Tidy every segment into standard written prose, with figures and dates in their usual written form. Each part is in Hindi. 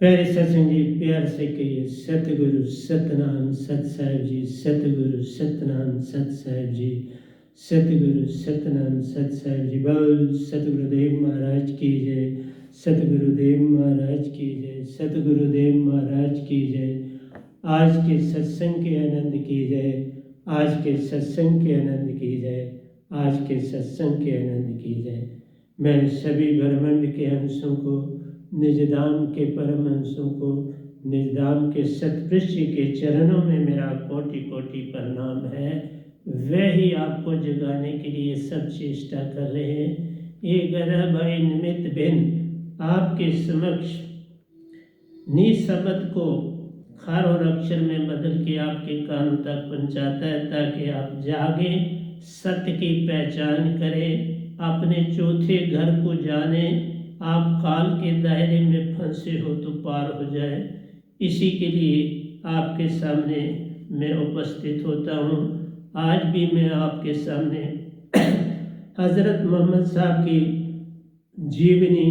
प्यारे सत्संग जी, प्यार से कहिए सतगुरु सतनाम सत साहिब जी। सतगुरु सतनाम सत साहिब जी। सतगुरु सतनाम सत साहिब जी। बोल सतगुरुदेव महाराज की जय। सतगुरुदेव महाराज की जय। सतगुरुदेव महाराज की जय। आज के सत्संग के आनंद की जय। आज के सत्संग के आनंद की जय। आज के सत्संग के आनंद की जय। मैं सभी ब्रह्मांड के अंशों को, निजधाम के परम अंशों को, निजधाम के सतपुरुष के चरणों में मेरा कोटि कोटि प्रणाम है। वे ही आपको जगाने के लिए सब चेष्टा कर रहे हैं। ये गदा भाई निमित्त भिन्न आपके समक्ष निशब्द को खार और अक्षर में बदल के आपके कानों तक पहुंचाता है, ताकि आप जागे, सत्य की पहचान करें, अपने चौथे घर को जाने। आप काल के दायरे में फंसे हो तो पार हो जाए, इसी के लिए आपके सामने मैं उपस्थित होता हूँ। आज भी मैं आपके सामने हजरत मोहम्मद साहब की जीवनी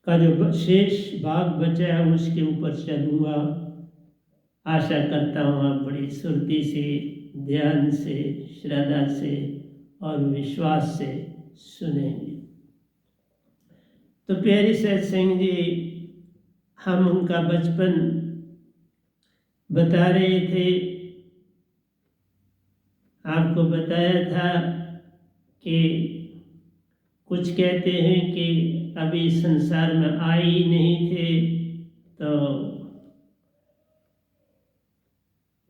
का जो शेष भाग बचा है उसके ऊपर चलूँगा। आशा करता हूँ आप बड़ी सुर्ती से, ध्यान से, श्रद्धा से और विश्वास से सुनेंगे। तो प्यारी सत्संग जी, हम उनका बचपन बता रहे थे। आपको बताया था कि कुछ कहते हैं कि अभी संसार में आए ही नहीं थे, तो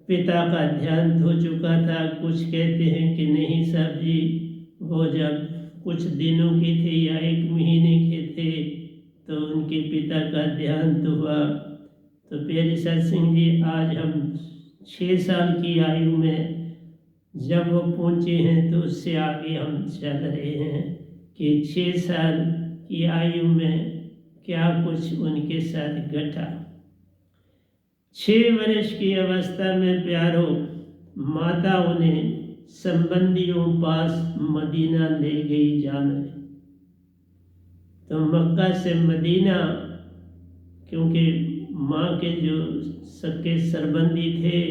पिता का ध्यान हो चुका था। कुछ कहते हैं कि नहीं साहब जी, वो जब कुछ दिनों के थे या 1 महीने के थे तो उनके पिता का देहांत हुआ। तो प्यारे सत्संग जी, आज हम 6 साल की आयु में जब वो पहुँचे हैं तो उससे आगे हम चल रहे हैं कि 6 साल की आयु में क्या कुछ उनके साथ घटा। 6 वर्ष की अवस्था में प्यारो माता उन्हें संबंधियों पास मदीना ले गई जाने। तो मक्का से मदीना, क्योंकि माँ के जो सके सरबंदी थे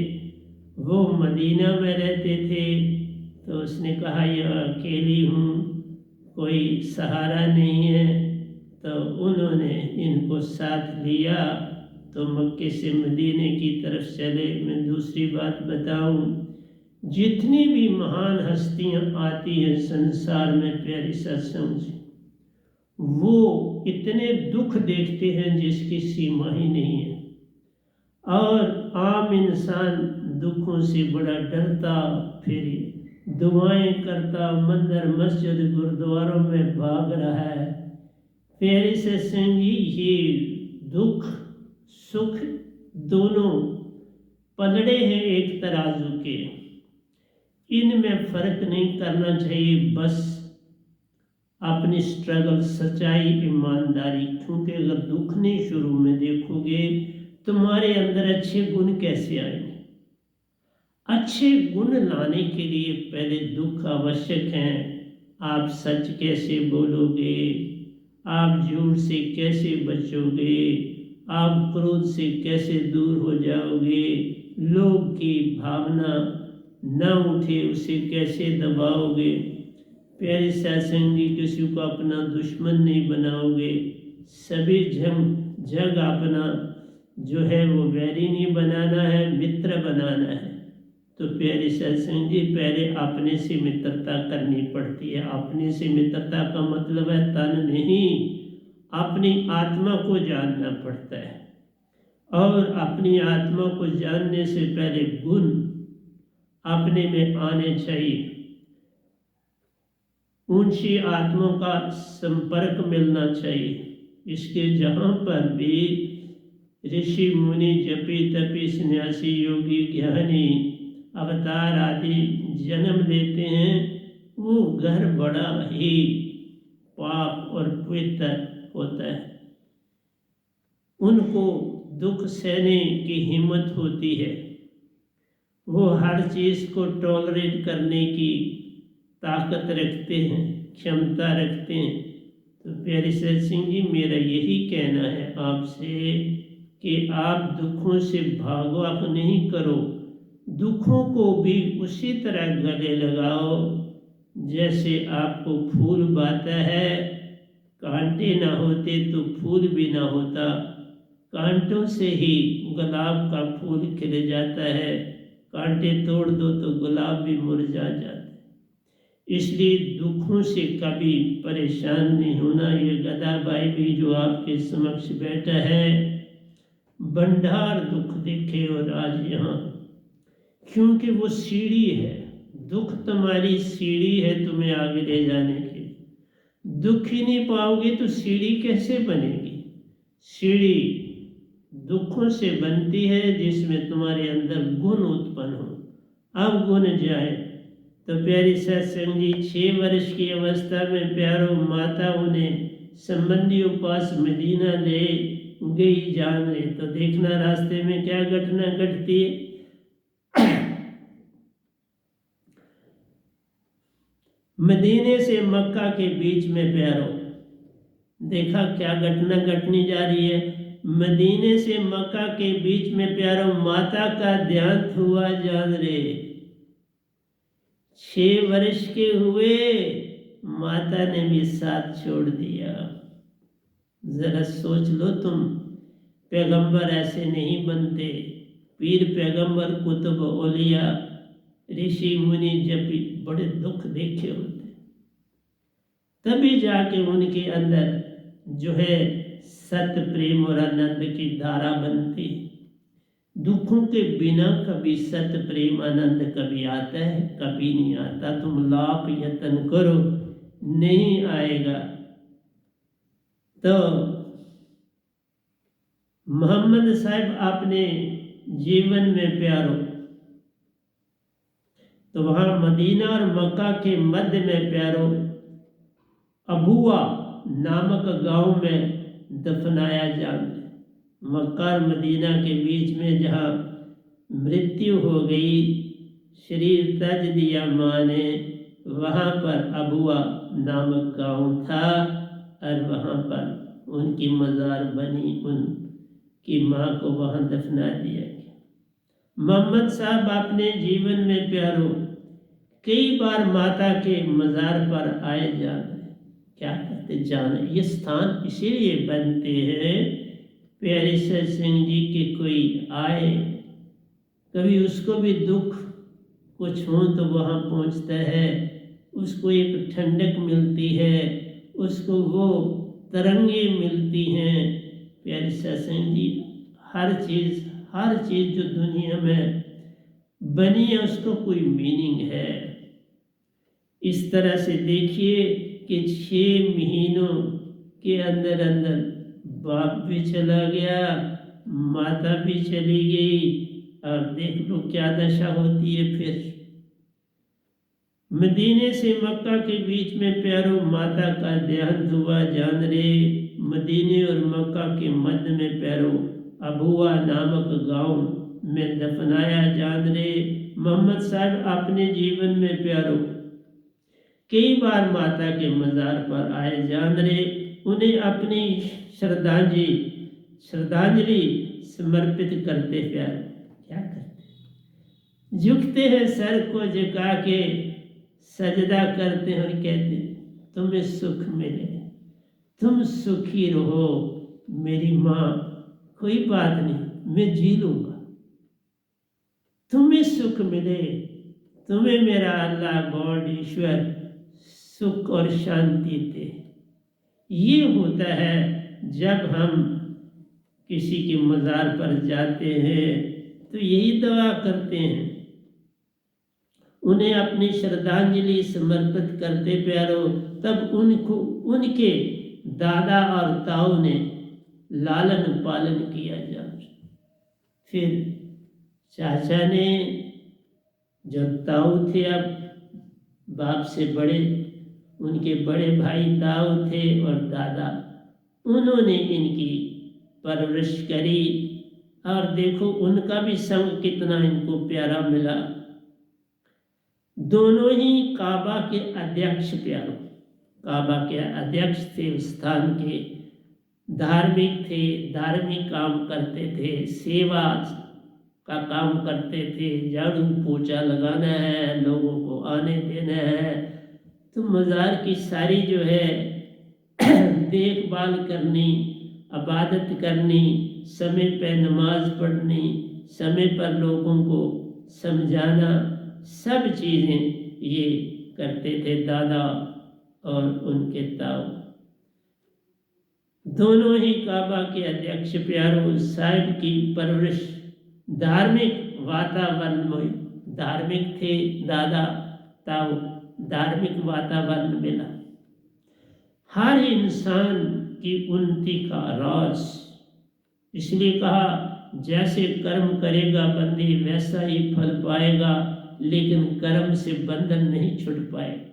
वो मदीना में रहते थे, तो उसने कहा यह अकेली हूँ, कोई सहारा नहीं है, तो उन्होंने इनको साथ लिया। तो मक्के से मदीने की तरफ चले। मैं दूसरी बात बताऊं, जितनी भी महान हस्तियां आती हैं संसार में प्यारी सत्संग, वो इतने दुख देखते हैं जिसकी सीमा ही नहीं है। और आम इंसान दुखों से बड़ा डरता, फिर दुआएं करता, मंदिर मस्जिद गुरुद्वारों में भाग रहा है। प्यारे सत्संग जी, ये दुख सुख दोनों पलड़े हैं एक तराजू के, इनमें फर्क नहीं करना चाहिए। बस अपनी स्ट्रगल, सच्चाई, ईमानदारी, क्योंकि अगर दुख नहीं शुरू में देखोगे तुम्हारे अंदर अच्छे गुण कैसे आएंगे। अच्छे गुण लाने के लिए पहले दुख आवश्यक है। आप सच कैसे बोलोगे, आप झूठ से कैसे बचोगे, आप क्रोध से कैसे दूर हो जाओगे, लोभ की भावना न उठे उसे कैसे दबाओगे। प्यारे सत्संग जी, किसी को अपना दुश्मन नहीं बनाओगे, सभी जग अपना जो है वो वैरी नहीं बनाना है, मित्र बनाना है। तो प्यारे सत्संग जी, पहले अपने से मित्रता करनी पड़ती है। अपने से मित्रता का मतलब है तन नहीं, अपनी आत्मा को जानना पड़ता है। और अपनी आत्मा को जानने से पहले गुण अपने में आने चाहिए। ऊंची आत्मा का संपर्क मिलना चाहिए। इसके जहाँ पर भी ऋषि मुनि जपी तपी सन्यासी योगी ज्ञानी अवतार आदि जन्म लेते हैं, वो घर बड़ा ही पाक और पवित्र होता है। उनको दुख सहने की हिम्मत होती है, वो हर चीज़ को टॉलरेट करने की ताकत रखते हैं, क्षमता रखते हैं। तो प्यारे सत सिंह जी, मेरा यही कहना है आपसे कि आप दुखों से भागवत नहीं करो, दुखों को भी उसी तरह गले लगाओ जैसे आपको फूल बाता है। कांटे ना होते तो फूल भी ना होता, कांटों से ही गुलाब का फूल खिल जाता है, कांटे तोड़ दो तो गुलाब भी मुरझा जाता है। इसलिए दुखों से कभी परेशान नहीं होना। ये गधा भाई भी जो आपके समक्ष बैठा है, भंडार दुख देखे और आज यहाँ, क्योंकि वो सीढ़ी है, दुख तुम्हारी सीढ़ी है तुम्हें आगे ले जाने की। दुख ही नहीं पाओगे तो सीढ़ी कैसे बनेगी? सीढ़ी दुखों से बनती है जिसमें तुम्हारे अंदर गुण उत्पन्न हो। अब गुण जाए तो प्यारी सत्संग जी, 6 वर्ष की अवस्था में प्यारो माता उन्हें संबंधियों पास मदीना ले गई जान ले। तो देखना रास्ते में क्या घटना घटती है। मदीने से मक्का के बीच में प्यारो, देखा क्या घटना घटनी जा रही है। मदीने से मक्का के बीच में प्यारो माता का देहांत हुआ जान रे। 6 वर्ष के हुए, माता ने भी साथ छोड़ दिया। जरा सोच लो तुम, पैगंबर ऐसे नहीं बनते। पीर पैगंबर कुतुब औलिया ऋषि मुनि जब भी बड़े दुख देखे होते, तभी जाके उनके अंदर जो है सत्य प्रेम और आनंद की धारा बनती। दुखों के बिना कभी सत्य प्रेम आनंद कभी आता है? कभी नहीं आता। तुम लाख यत्न करो, नहीं आएगा। तो मोहम्मद साहब अपने जीवन में प्यारो, तो वहां मदीना और मक्का के मध्य में प्यारो अबुआ नामक गांव में दफनाया जाए। मक्का और मदीना के बीच में जहाँ मृत्यु हो गई, शरीर तज दिया माँ ने, वहाँ पर अबुआ नामक गांव था और वहाँ पर उनकी मज़ार बनी, उनकी माँ को वहाँ दफना दिया गया। मोहम्मद साहब अपने जीवन में प्यारो कई बार माता के मज़ार पर आए जाते, क्या करते जाने। ये स्थान इसीलिए बनते हैं प्यारे सत सिंह जी के कोई आए, कभी उसको भी दुख कुछ हो तो वहाँ पहुँचता है, उसको एक ठंडक मिलती है, उसको वो तरंगे मिलती हैं। प्यारे सत सिंह जी, हर चीज़ जो दुनिया में बनी है उसको कोई मीनिंग है। इस तरह से देखिए कि 6 महीनों के अंदर अंदर बाप भी चला गया, माता भी चली गई, और देख लो क्या दशा होती है फिर। मदीने से मक्का के बीच में प्यारो माता का देहांत हुआ जान रे। मदीने और मक्का के मध्य में प्यारो अबुआ नामक गांव में दफनाया जान रे। मोहम्मद साहब अपने जीवन में प्यारो कई बार माता के मज़ार पर आए जान रे, उन्हें अपनी श्रद्धांजलि समर्पित करते। प्यार क्या करते, झुकते हैं सर को झुका के, सजदा करते हैं और कहते तुम्हें सुख मिले, तुम सुखी रहो मेरी माँ, कोई बात नहीं मैं जी लूँगा, तुम्हें सुख मिले, तुम्हें मेरा अल्लाह गॉड ईश्वर सुख और शांति दे। ये होता है जब हम किसी के मज़ार पर जाते हैं तो यही दुआ करते हैं, उन्हें अपनी श्रद्धांजलि समर्पित करते प्यारो। तब उनको उनके दादा और ताऊ ने लालन पालन किया जाए। फिर चाचा ने, जो ताऊ थे अब बाप से बड़े, उनके बड़े भाई ताऊ थे और दादा, उन्होंने इनकी परवरिश करी। और देखो उनका भी संग कितना इनको प्यारा मिला। दोनों ही काबा के अध्यक्ष प्यारो, काबा के अध्यक्ष थे उस स्थान के, धार्मिक थे, धार्मिक काम करते थे, सेवा का काम करते थे, झाड़ू पोछा लगाना है, लोगों को आने देना है, तो मज़ार की सारी जो है देखभाल करनी, इबादत करनी, समय पर नमाज पढ़नी, समय पर लोगों को समझाना, सब चीज़ें ये करते थे दादा और उनके ताऊ। दोनों ही काबा के अध्यक्ष प्यारों साहिब की परवरिश धार्मिक वातावरण में, धार्मिक थे दादा ताऊ, धार्मिक वातावरण मिला। हर इंसान की उन्नति का राज, इसलिए कहा जैसे कर्म करेगा बंदी वैसा ही फल पाएगा, लेकिन कर्म से बंधन नहीं छूट पाएगा,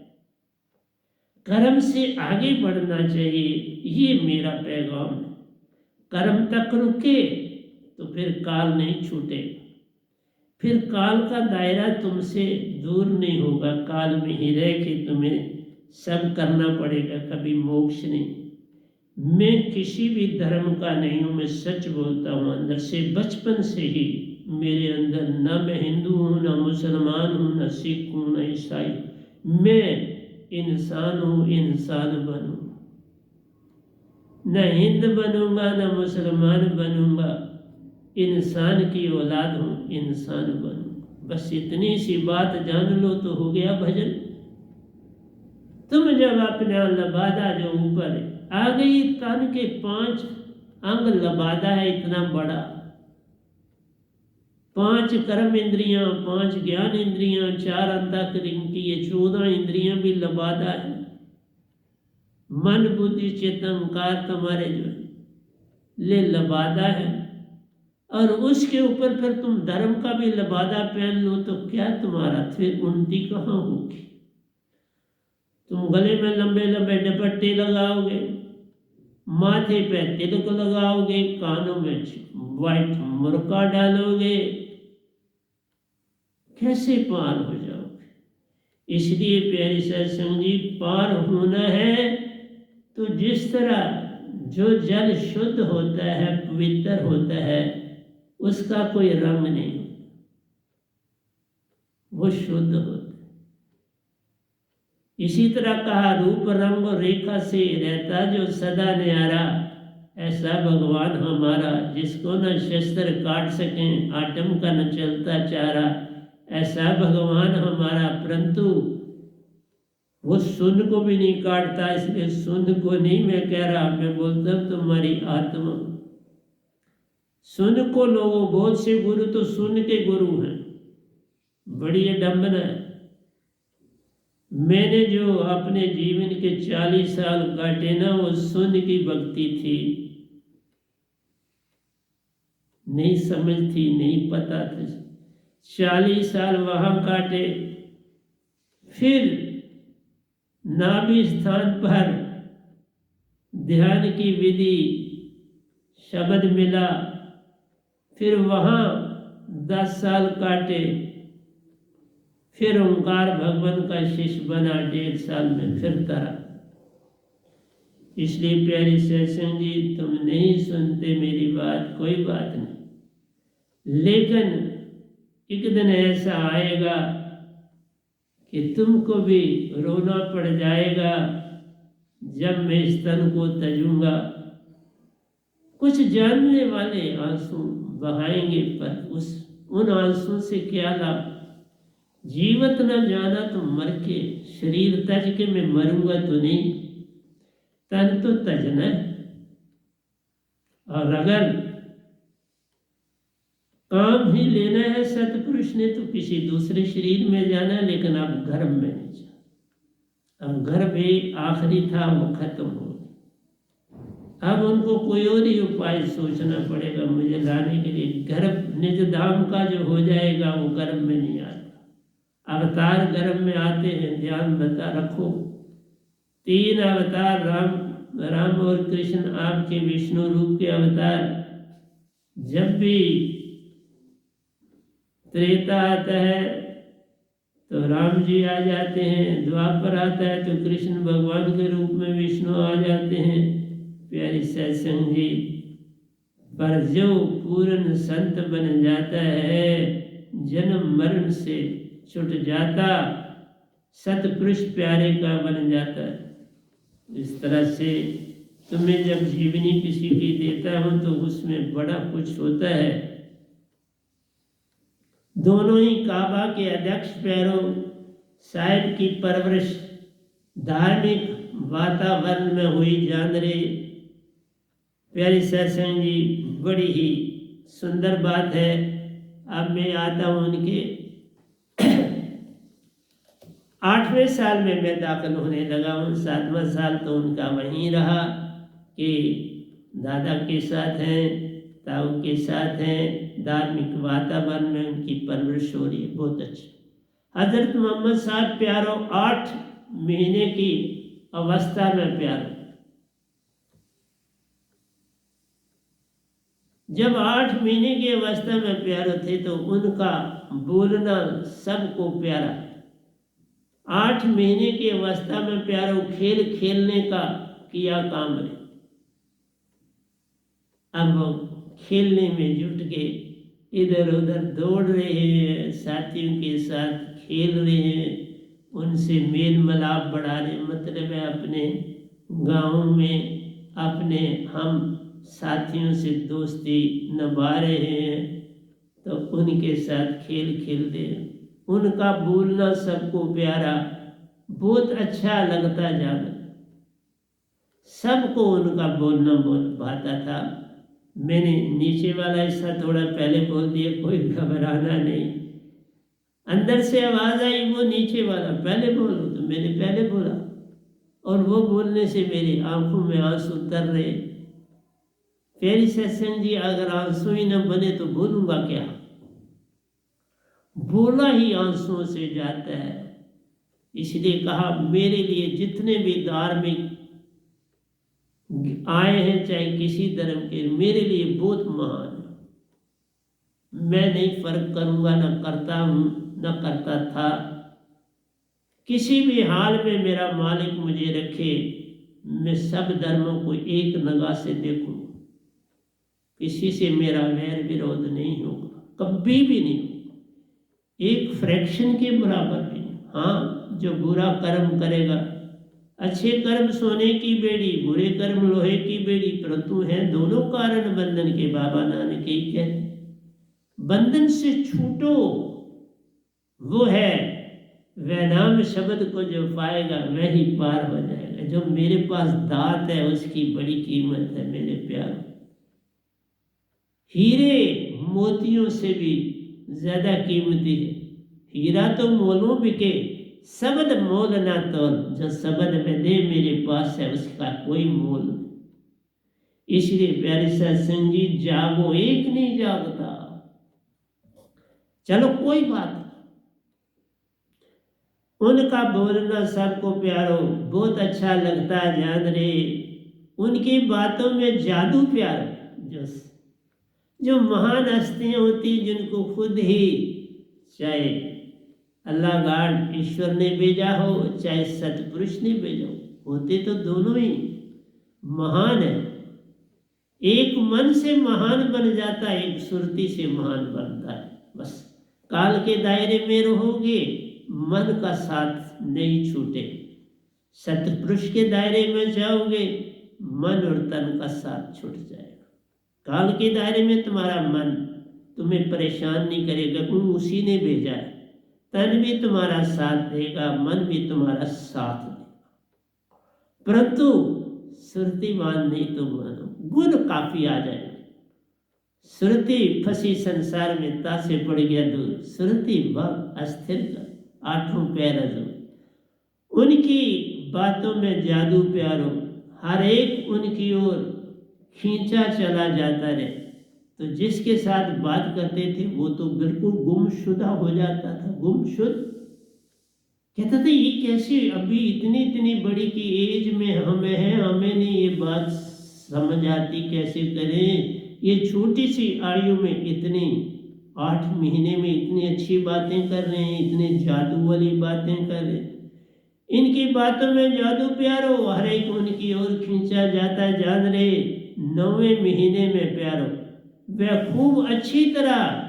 कर्म से आगे बढ़ना चाहिए, ये मेरा पैगाम है। कर्म तक रुके तो फिर काल नहीं छूटे, फिर काल का दायरा तुमसे दूर नहीं होगा, काल में ही रह के तुम्हें सब करना पड़ेगा, कभी मोक्ष नहीं। मैं किसी भी धर्म का नहीं हूँ, मैं सच बोलता हूँ, अंदर से बचपन से ही मेरे अंदर, ना मैं हिंदू हूँ, ना मुसलमान हूँ, ना सिख हूँ, ना ईसाई, मैं इंसान हूँ, इंसान बनूँ, न हिंद बनूंगा न मुसलमान बनूंगा, इंसान की औलाद हूँ, इंसान बनूंगा। बस इतनी सी बात जान लो तो हो गया भजन। तुम जब अपना लबादा जो ऊपर आ गई, तन के 5 अंग लबादा है इतना बड़ा, 5 कर्म इंद्रियां, 5 ज्ञान इंद्रियां, 4 अंतःकरण की ये 14 इंद्रियां भी लबादा है। मन बुद्धि चेतन अहंकार तुम्हारे जो ले लबादा है, और उसके ऊपर फिर तुम धर्म का भी लबादा पहन लो तो क्या तुम्हारा फिर उन्नति कहाँ होगी। तुम गले में लंबे लंबे दुपट्टे लगाओगे, माथे पे तिलक लगाओगे, कानों में व्हाइट मुर्का डालोगे, कैसे पार हो जाओगे। इसलिए प्यारी सत्संग जी, पार होना है तो जिस तरह जो जल शुद्ध होता है, पवित्र होता है, उसका कोई रंग नहीं, वो शुद्ध होता है। इसी तरह कहा रूप रंग और रेखा से रहता जो सदा न्यारा, ऐसा भगवान हमारा जिसको न शस्त्र काट सकें, आटम का न चलता चारा, ऐसा भगवान हमारा, परंतु वो सुन को भी नहीं काटता। इसलिए सुन को नहीं मैं कह रहा, मैं बोलता हूँ तुम्हारी आत्मा। सुन को लोगों, बहुत से गुरु तो सुन के गुरु हैं, बड़ी अडम्बना है। मैंने जो अपने जीवन के 40 साल काटे ना, वो सुन की भक्ति थी, नहीं समझ थी, नहीं पता था। 40 साल वहां काटे, फिर नाभि स्थान पर ध्यान की विधि शब्द मिला, फिर वहां 10 साल काटे, फिर ओंकार भगवान का शिष्य बना 1.5 साल में, फिर तरा। इसलिए प्यारी सत्संग जी, तुम नहीं सुनते मेरी बात, कोई बात नहीं, लेकिन एक दिन ऐसा आएगा कि तुमको भी रोना पड़ जाएगा जब मैं इस तन को तजूंगा। कुछ जानने वाले आंसू बहाएंगे, पर उन आंसू से क्या लाभ। जीवत न जाना तो मर के, शरीर तज के मैं मरूंगा तो नहीं, तन तो तजना है। और अगर काम ही लेना है सतपुरुष ने तो किसी दूसरे शरीर में जाना है, लेकिन अब गर्भ में नहीं जाना। अब गर्भ ही आखिरी था, वो खत्म हो गया। अब उनको कोई और ही उपाय सोचना पड़ेगा मुझे लाने के लिए। गर्भ निज धाम का जो हो जाएगा वो गर्भ में नहीं आता। अवतार गर्भ में आते हैं, ध्यान बता रखो। 3 अवतार, राम और कृष्ण आपके विष्णु रूप के अवतार। जब भी त्रेता आता है तो राम जी आ जाते हैं, द्वापर आता है तो कृष्ण भगवान के रूप में विष्णु आ जाते हैं। प्यारी सत्संग जी, पर जो पूर्ण संत बन जाता है, जन्म मरण से छूट जाता, सतपुरुष प्यारे का बन जाता है। इस तरह से तुम्हें जब जीवनी किसी की देता हूं तो उसमें बड़ा कुछ होता है। दोनों ही काबा के अध्यक्ष पैरों साहिब की परवरिश धार्मिक वातावरण में हुई जान रहे। प्यारी सत्संग जी, बड़ी ही सुंदर बात है। अब मैं आता हूँ उनके 8वें साल में मैं दाखिल होने लगा हूँ। 7वां साल तो उनका वहीं रहा कि दादा के साथ हैं, ताऊ के साथ हैं, धार्मिक वातावरण में उनकी परवरिश हो रही है, बहुत अच्छी। हजरत मोहम्मद साहब प्यारो 8 महीने की अवस्था में प्यारो, जब 8 महीने की अवस्था में प्यारो थे तो उनका बोलना सबको प्यारा। 8 महीने की अवस्था में प्यारो खेल खेलने का किया काम है। अब वो खेलने में जुट के इधर उधर दौड़ रहे हैं, साथियों के साथ खेल रहे हैं, उनसे मेल मिलाप बढ़ा रहे, मतलब है अपने गाँव में अपने हम साथियों से दोस्ती निभा रहे हैं, तो उनके साथ खेल खेलते हैं। उनका बोलना सबको प्यारा, बहुत अच्छा लगता जाना, सबको उनका बोलना बहुत भाता था। मैंने नीचे वाला हिस्सा थोड़ा पहले बोल दिया, कोई घबराना नहीं। अंदर से आवाज़ आई वो नीचे वाला पहले बोलो, तो मैंने पहले बोला, और वो बोलने से मेरी आंखों में आंसू उतर रहे। प्यारी सत्संग जी, अगर आंसू ही न बने तो बोलूँगा क्या? बोला ही आंसुओं से जाता है। इसलिए कहा, मेरे लिए जितने भी धार्मिक आए हैं, चाहे किसी धर्म के, मेरे लिए बहुत महान है। मैं नहीं फर्क करूँगा, न करता हूँ न करता था। किसी भी हाल में मेरा मालिक मुझे रखे, मैं सब धर्मों को एक निगाह से देखूँ। किसी से मेरा वैर विरोध नहीं होगा, कभी भी नहीं होगा, एक फ्रैक्शन के बराबर भी नहीं। हाँ, जो बुरा कर्म करेगा, अच्छे कर्म सोने की बेड़ी, बुरे कर्म लोहे की बेड़ी, परंतु हैं दोनों कारण बंधन के। बाबा नानक ही कहते, बंधन से छूटो, वो है वह नाम शब्द को जो पाएगा वही पार हो जाएगा। जो मेरे पास दात है उसकी बड़ी कीमत है मेरे प्यार। हीरे मोतियों से भी ज्यादा कीमती है। हीरा तो मोलों बिके, शब्द मोल ना तोल। जो शब्द में दे मेरे पास है उसका कोई मोल नहीं। इसलिए प्यारे सत्संग जी, जागो, एक नहीं जागता। चलो कोई बात, उनका बोलना सबको प्यारो, बहुत अच्छा लगता जान रे। उनकी बातों में जादू प्यारो। जो महान हस्तियां होती, जिनको खुद ही, चाहे अल्लाह गाड ईश्वर ने भेजा हो, चाहे सतपुरुष ने भेजा हो, होते तो दोनों ही महान है। एक मन से महान बन जाता है, एक सुरती से महान बनता है। बस काल के दायरे में रहोगे, मन का साथ नहीं छूटे। सतपुरुष के दायरे में जाओगे, मन और तन का साथ छूट जाएगा। काल के दायरे में तुम्हारा मन तुम्हें परेशान नहीं करेगा, क्योंकि उसी ने भेजा है। तन भी तुम्हारा साथ देगा, मन भी तुम्हारा साथ देगा, परंतु सुरतिवान नहीं तो मानो, गुण काफी आ जाएगा। सुरति फंसी संसार में, तासे पड़ गया दूर। सुरति वह अस्थिर कर, 8 पैर अजूर। उनकी बातों में जादू प्यारो, हर एक उनकी ओर खींचा चला जाता रहे। तो जिसके साथ बात करते थे वो तो बिल्कुल गुमशुदा हो जाता था, गुमशुद। कहता था, ये कैसे अभी इतनी बड़ी की एज में हमें है, हमें नहीं ये बात समझ आती, कैसे करें, ये छोटी सी आयु में इतनी 8 महीने में इतनी अच्छी बातें कर रहे हैं, इतने जादू वाली बातें कर रहे हैं। इनकी बातों में जादू प्यारो, हर एक उनकी ओर खींचा जाता जान रहे। 9वें महीने में प्यारो वह खूब अच्छी तरह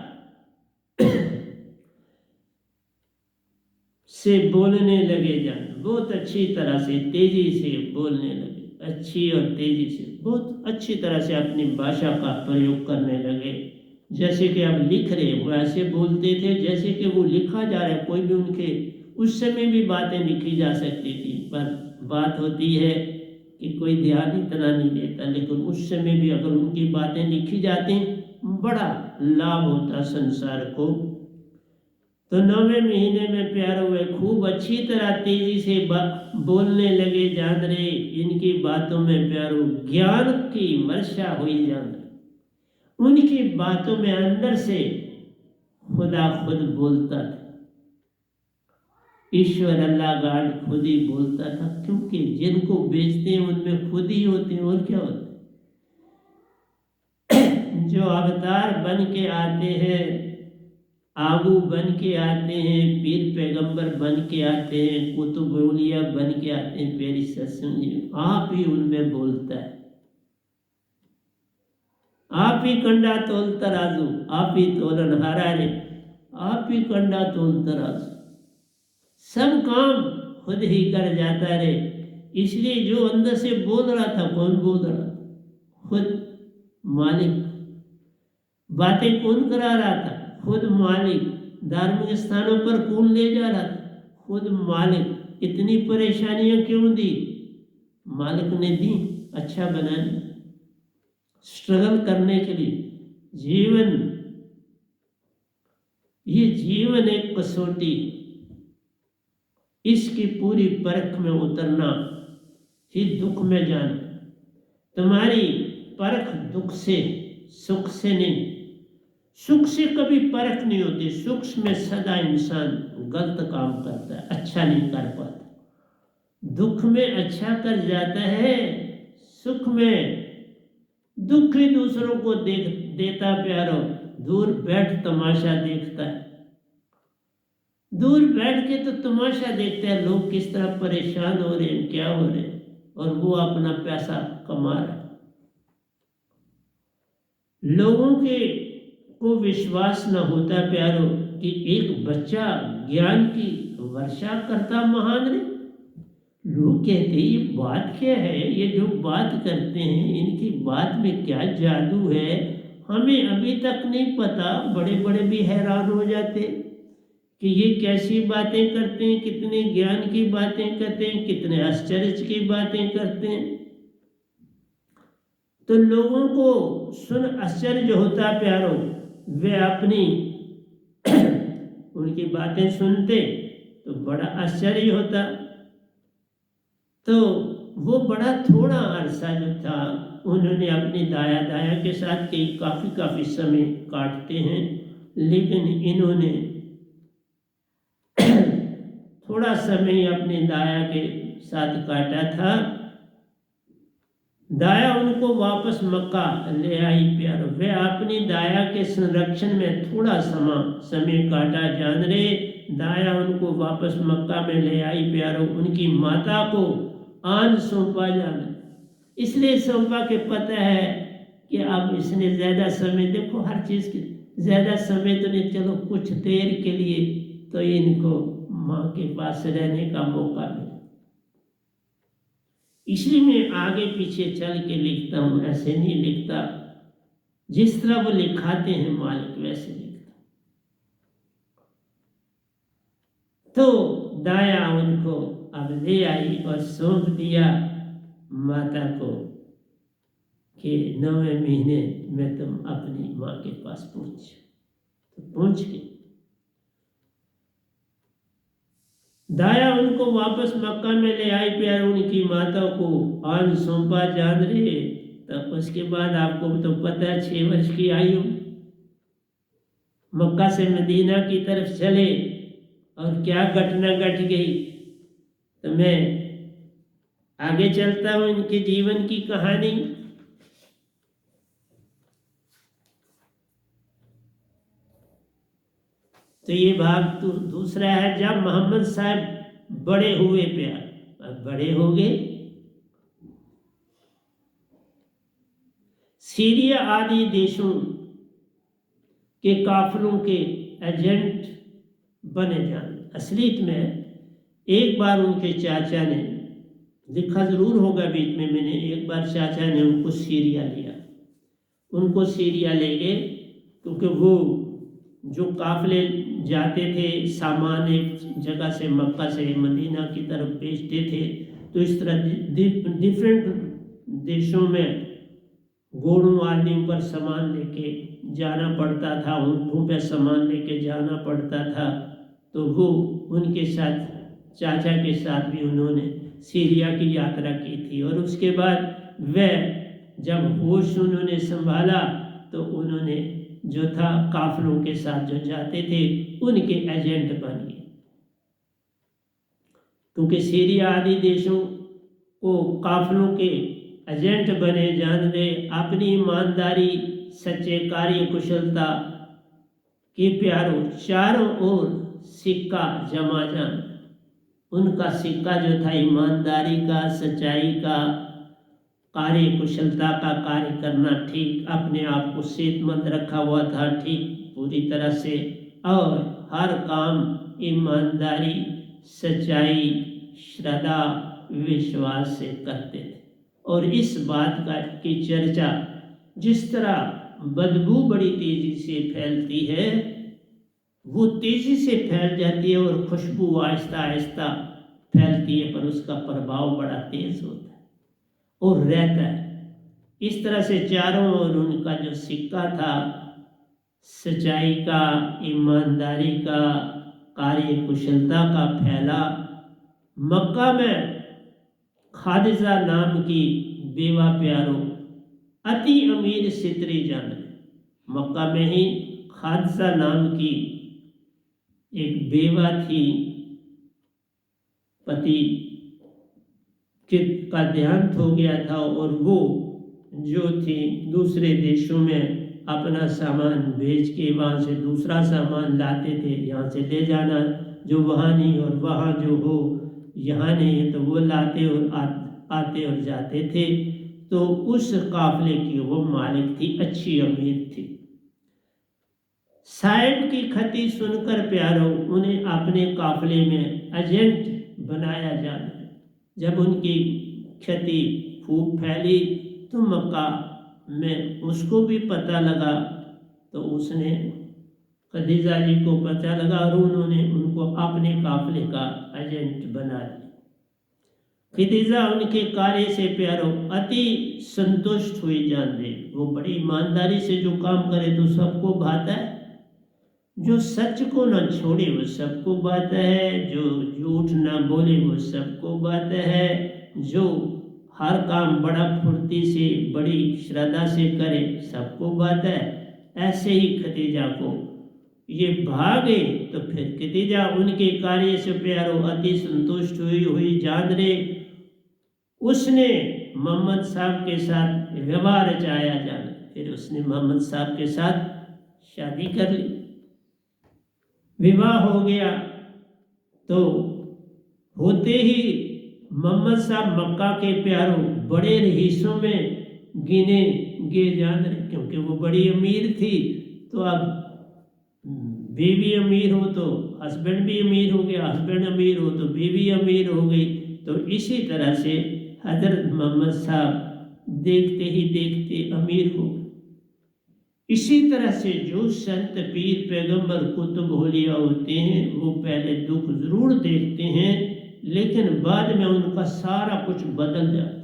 से बोलने लगे जान, बहुत अच्छी तरह से तेजी से बोलने लगे, अच्छी और तेजी से बहुत अच्छी तरह से अपनी भाषा का प्रयोग करने लगे। जैसे कि अब लिख रहे वो ऐसे बोलते थे जैसे कि वो लिखा जा रहा है। कोई भी उनके उस समय भी बातें लिखी जा सकती थी, पर बात होती है कि कोई ध्यान इतना नहीं देता, लेकिन उस समय भी अगर उनकी बातें लिखी जाती बड़ा लाभ होता संसार को। तो 9वें महीने में प्यारो वे खूब अच्छी तरह तेजी से बोलने लगे जान रहे। इनकी बातों में प्यारो ज्ञान की वर्षा हुई जान रही। उनकी बातों में अंदर से खुदा खुद बोलता था, ईश्वर अल्लाह गॉड खुद ही बोलता था, क्योंकि जिनको बेचते हैं उनमें खुद ही होते हैं, और क्या होते हैं। जो अवतार बन के आते हैं, आगू बन के आते हैं, पीर पैगंबर बन के आते हैं, कुतुब औलिया बन के आते हैं, प्यारी सत्संग आप ही उनमें बोलता है। आप ही कंडा तोल तराजू, आप ही तोलन हारा रे, आप ही कंडा तोल तराजू, सब काम खुद ही कर जाता रे। इसलिए जो अंदर से बोल रहा था, कौन बोल रहा था? खुद मालिक। बातें कौन करा रहा था? खुद मालिक। धार्मिक स्थानों पर कौन ले जा रहा था? खुद मालिक। इतनी परेशानियां क्यों दी? मालिक ने दी अच्छा बनाने, स्ट्रगल करने के लिए। जीवन, ये जीवन एक कसौटी, इसकी पूरी परख में उतरना ही दुख में जाना। तुम्हारी परख दुख से, सुख से नहीं। सुख से कभी परख नहीं होती, सुख में सदा इंसान गलत काम करता है, अच्छा नहीं कर पाता। दुख में अच्छा कर जाता है, सुख में दुख ही दूसरों को देता प्यारो, दूर बैठ तमाशा देखता है। दूर बैठ के तो तमाशा देखते हैं लोग किस तरह परेशान हो रहे हैं, क्या हो रहे हैं, और वो अपना पैसा कमा रहे हैं। लोगों के को विश्वास न होता प्यारो कि एक बच्चा ज्ञान की वर्षा करता महान रे। लोग कहते ये बात क्या है, ये जो बात करते हैं इनकी बात में क्या जादू है, हमें अभी तक नहीं पता। बड़े बड़े भी हैरान हो जाते कि ये कैसी बातें करते हैं, कितने ज्ञान की बातें करते हैं, कितने आश्चर्य की बातें करते हैं। तो लोगों को सुन आश्चर्य होता प्यारो, वे अपनी उनकी बातें सुनते तो बड़ा आश्चर्य होता। तो वो बड़ा थोड़ा अरसा जो था उन्होंने अपनी दाया दाया के साथ के काफ़ी समय काटते हैं, लेकिन इन्होंने थोड़ा समय अपने दाया के साथ काटा था। दाया उनको वापस मक्का ले आई प्यारो। वे अपनी दाया के संरक्षण में थोड़ा समय काटा जान रहे। दाया उनको वापस मक्का में ले आई प्यारो। उनकी माता को आन सौंपा जाना, इसलिए सौंपा के पता है कि अब इसने ज़्यादा समय, देखो हर चीज़ की ज़्यादा समय तो नहीं, चलो कुछ देर के लिए तो इनको माँ के पास रहने का मौका मिला। इसलिए मैं आगे पीछे चल के लिखता हूँ, ऐसे नहीं लिखता। जिस तरह वो लिखाते हैं मालिक वैसे लिखता। तो दाया उनको अब ले आई और सौंप दिया माता को कि 9वें महीने में तुम अपनी माँ के पास पहुँच। तो पहुँच गए। दाया उनको वापस मक्का में ले आई प्यार। उनकी माता को आन सौंपा जान रहे। तब उसके बाद आपको तो पता है 6 वर्ष की आयु मक्का से मदीना की तरफ चले और क्या घटना घट गई। तो मैं आगे चलता हूँ इनके जीवन की कहानी। तो ये भाग दूसरा है। जब मोहम्मद साहब बड़े हुए प्यार, अब बड़े हो गए, सीरिया आदि देशों के काफिलों के एजेंट बने जाने। असलियत में एक बार उनके चाचा ने, लिखा ज़रूर होगा बीच में मैंने, एक बार चाचा ने उनको सीरिया लिया, उनको सीरिया ले गए, क्योंकि वो जो काफिले जाते थे सामान एक जगह से मक्का से मदीना की तरफ भेजते थे, तो इस तरह डिफरेंट देशों में घोड़ों आदमियों पर सामान लेके जाना पड़ता था, ऊँटों पे सामान लेके जाना पड़ता था। तो वो उनके साथ, चाचा के साथ भी उन्होंने सीरिया की यात्रा की थी। और उसके बाद वह जब होश उन्होंने संभाला तो उन्होंने जो था काफिलों के साथ जो जाते थे उनके एजेंट बन गए, क्योंकि सीरिया आदि देशों को काफिलों के एजेंट बने जानते अपनी ईमानदारी, सच्चे कार्य कुशलता के प्यारों चारों ओर सिक्का जमा जान। उनका सिक्का जो था ईमानदारी का, सच्चाई का, कार्य कुशलता का, कार्य करना, ठीक अपने आप को सेहतमंद रखा हुआ था, ठीक पूरी तरह से, और हर काम ईमानदारी, सच्चाई, श्रद्धा, विश्वास से करते थे। और इस बात की चर्चा, जिस तरह बदबू बड़ी तेजी से फैलती है, वो तेजी से फैल जाती है और खुशबू आहिस्ता आहिस्ता फैलती है, पर उसका प्रभाव बड़ा तेज होता है और रहता है। इस तरह से चारों ओर उनका जो सिक्का था, सच्चाई का, ईमानदारी का, कार्य कुशलता का फैला। मक्का में खादिजा नाम की बेवा प्यारो अति अमीर सितरी जान, मक्का में ही खादिजा नाम की एक बेवा थी, पति का देहांत हो गया था, और वो जो थी दूसरे देशों में अपना सामान बेच के वहाँ से दूसरा सामान लाते थे, यहाँ से ले जाना जो वहाँ नहीं और वहाँ जो हो यहाँ नहीं है, तो वो लाते और आते और जाते थे। तो उस काफिले की वो मालिक थी, अच्छी अमीर थी। साहिब की खती सुनकर प्यारों उन्हें अपने काफिले में एजेंट बनाया जाना। जब उनकी क्षति खूब फैली तो मक्का में उसको भी पता लगा, तो उसने, खदीजा जी को पता लगा और उन्होंने उनको अपने काफिले का एजेंट बना दिया। खदीजा उनके कार्य से प्यारों अति संतुष्ट हुई जान दे। वो बड़ी ईमानदारी से जो काम करे तो सबको भाता है, जो सच को न छोड़े वो सबको बात है, जो झूठ ना बोले वो सबको बात है, जो हर काम बड़ा फुर्ती से बड़ी श्रद्धा से करे सबको बात है। ऐसे ही खदीजा को ये भागे तो फिर खदीजा उनके कार्य से प्यारो अति संतुष्ट हुई जान रे। उसने मोहम्मद साहब के साथ विवाह रचाया जाना, फिर उसने मोहम्मद साहब के साथ शादी कर ली, विवाह हो गया। तो होते ही मोहम्मद साहब मक्का के प्यारों बड़े रईसों में गिने गए जान रहे, क्योंकि वो बड़ी अमीर थी। तो अब बीवी अमीर हो तो हस्बैंड भी अमीर हो गया, हस्बैंड अमीर हो तो बीवी अमीर हो गई। तो इसी तरह से हजरत मोहम्मद साहब देखते ही देखते अमीर हो गए। इसी तरह से जो संत, पीर, पैगंबर, कुतुब, औलिया होते हैं वो पहले दुख जरूर देखते हैं, लेकिन बाद में उनका सारा कुछ बदल जाता है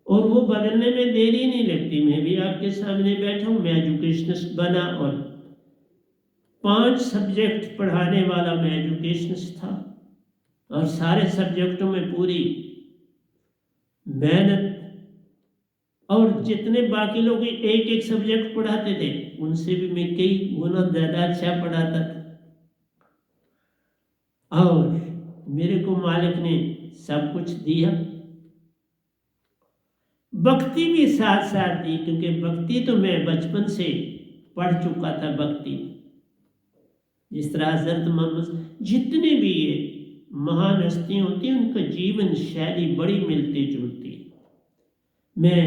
और वो बदलने में देरी नहीं लगती। मैं भी आपके सामने बैठा हूँ, मैं एजुकेशनिस्ट बना और 5 सब्जेक्ट पढ़ाने वाला मैं एजुकेशनिस्ट था, और सारे सब्जेक्टों में पूरी मेहनत, और जितने बाकी लोग एक एक सब्जेक्ट पढ़ाते थे उनसे भी मैं कई गुना ज़्यादा अच्छा पढ़ाता था। और मेरे को मालिक ने सब कुछ दिया, भक्ति भी साथ साथ दी, क्योंकि भक्ति तो मैं बचपन से पढ़ चुका था। भक्ति जिस तरह हज़रत मोहम्मद, जितने भी ये महान हस्तियाँ होती हैं उनका जीवन शैली बड़ी मिलती जुलती है। मैं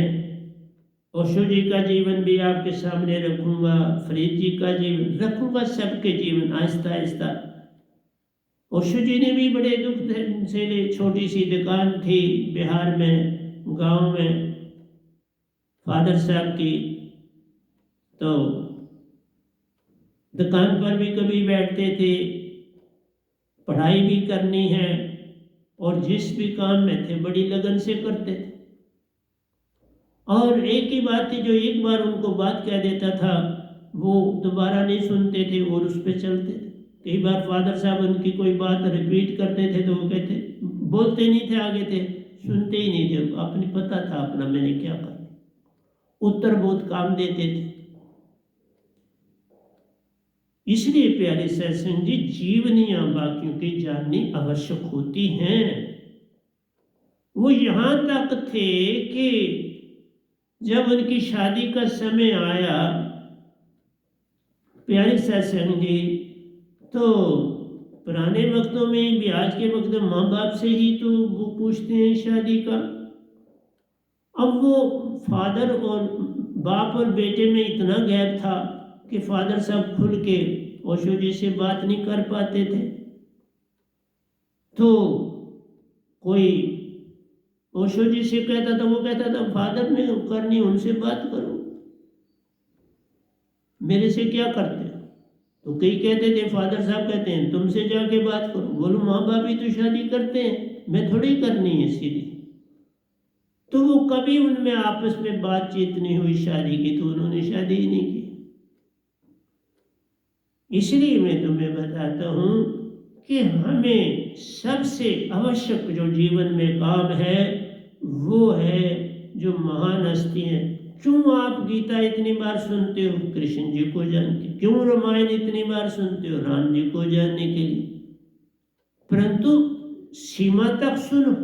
ओशो जी का जीवन भी आपके सामने रखूँगा, फरीद जी का जीवन रखूँगा, सबके जीवन आहिस्ता आहिस्ता। ओशो जी ने भी बड़े दुख से ले, छोटी सी दुकान थी बिहार में, गांव में फादर साहब की, तो दुकान पर भी कभी बैठते थे, पढ़ाई भी करनी है और जिस भी काम में थे बड़ी लगन से करते थे। और एक ही बात थी, जो एक बार उनको बात कह देता था वो दोबारा नहीं सुनते थे और उस पर चलते थे। कई बार फादर साहब उनकी कोई बात रिपीट करते थे तो वो कहते, बोलते नहीं थे आगे थे, सुनते ही नहीं थे, अपनी पता था अपना मैंने क्या करना, उत्तर बहुत काम देते थे। इसलिए प्यारे सत्संग जी, जीवनियां बाकियों की जाननी आवश्यक होती हैं। वो यहाँ तक थे कि जब उनकी शादी का समय आया प्यारे सत्संग जी, तो पुराने वक्तों में भी आज के वक्त में माँ बाप से ही तो वो पूछते हैं शादी का। अब वो फादर और बाप और बेटे में इतना गैप था कि फादर साहब खुल के ओशो जी से बात नहीं कर पाते थे। तो कोई ओशो जी से कहता था, वो कहता था फादर ने करनी उनसे बात करो, मेरे से क्या करते हो। तो कई कहते थे, फादर साहब कहते हैं तुमसे जाके बात करो। बोलो माँ बाप ही तो शादी करते हैं, मैं थोड़ी करनी है सीधी। तो वो कभी उनमें आपस में बातचीत नहीं हुई शादी की, तो उन्होंने शादी ही नहीं की। इसलिए मैं तुम्हें बताता हूँ कि हमें सबसे आवश्यक जो जीवन में काम है वो है जो महान हस्ती है। क्यों आप गीता इतनी बार सुनते हो? कृष्ण जी को जान के। क्यों रामायण इतनी बार सुनते हो? राम जी को जानने के लिए। परंतु सीमा तक सुनो।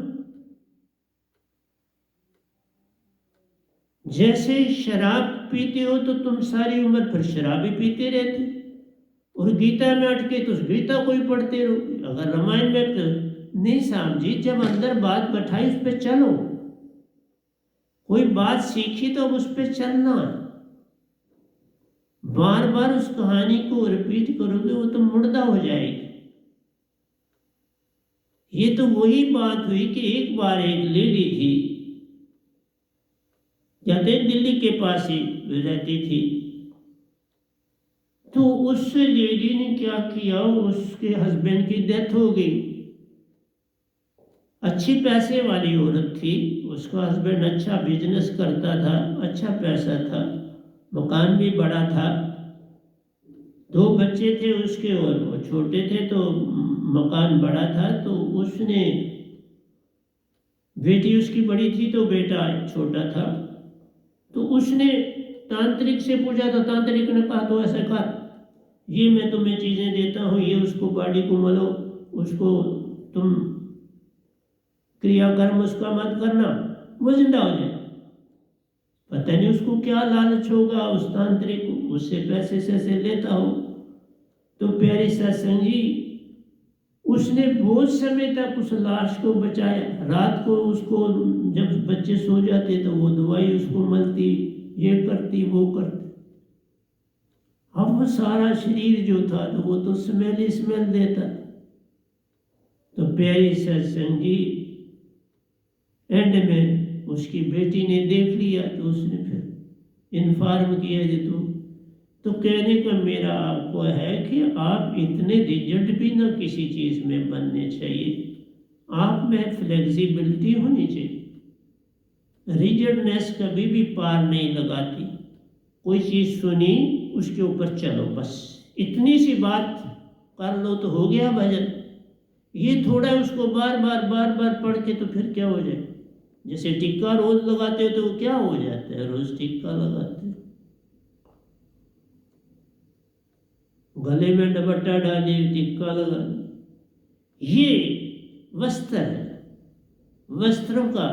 जैसे शराब पीते हो तो तुम सारी उम्र फिर शराब ही पीते रहते, और गीता में अटके तो गीता को ही पढ़ते रहो। अगर रामायण में तो नहीं साहब जी, जब अंदर बात बैठाई उस पर चलो, कोई बात सीखी तो अब उस पर चलना। बार बार उस कहानी को रिपीट करोगे वो तो मुर्दा हो जाएगी। ये तो वही बात हुई कि एक बार एक लेडी थी, जाते दिल्ली के पास ही रहती थी, तो उस लेडी ने क्या किया, उसके हस्बैंड की डेथ हो गई। अच्छी पैसे वाली औरत थी, उसका हस्बैंड अच्छा बिजनेस करता था, अच्छा पैसा था, मकान भी बड़ा था, 2 बच्चे थे उसके और वो छोटे थे, तो मकान बड़ा था। तो उसने, बेटी उसकी बड़ी थी तो बेटा छोटा था, तो उसने तांत्रिक से पूछा, तो तांत्रिक ने कहा तो ऐसा कर, ये मैं तुम्हें चीज़ें देता हूँ, ये उसको बॉडी को मलो, उसको तुम क्रियाकर्म उसका मत करना, वो जिंदा हो जाए। पता नहीं उसको क्या लालच होगा उस तांत्रिक को, उससे पैसे से लेता हो। तो प्यारी सत्संग जी, उसने बहुत समय तक उस लाश को बचाया। रात को उसको जब बच्चे सो जाते तो वो दवाई उसको मलती, ये करती वो करती। अब वो सारा शरीर जो था तो वो तो स्मेल देता। तो प्यारी सत्संग जी, एंड में उसकी बेटी ने देख लिया तो उसने फिर इन्फॉर्म किया जी तो कहने का मेरा आपको है कि आप इतने रिजिड भी ना किसी चीज़ में बनने चाहिए, आप में फ्लेक्सिबिलिटी होनी चाहिए। रिजिडनेस कभी भी पार नहीं लगाती। कोई चीज़ सुनी उसके ऊपर चलो, बस इतनी सी बात कर लो तो हो गया भजन। ये थोड़ा उसको बार बार पढ़ के तो फिर क्या हो जाए। जैसे टिक्का रोज लगाते हो तो वो क्या हो जाता है, रोज टिक्का लगाते हो, गले में दुपट्टा डाली टिक्का लगा। ये वस्त्र है, वस्त्रों का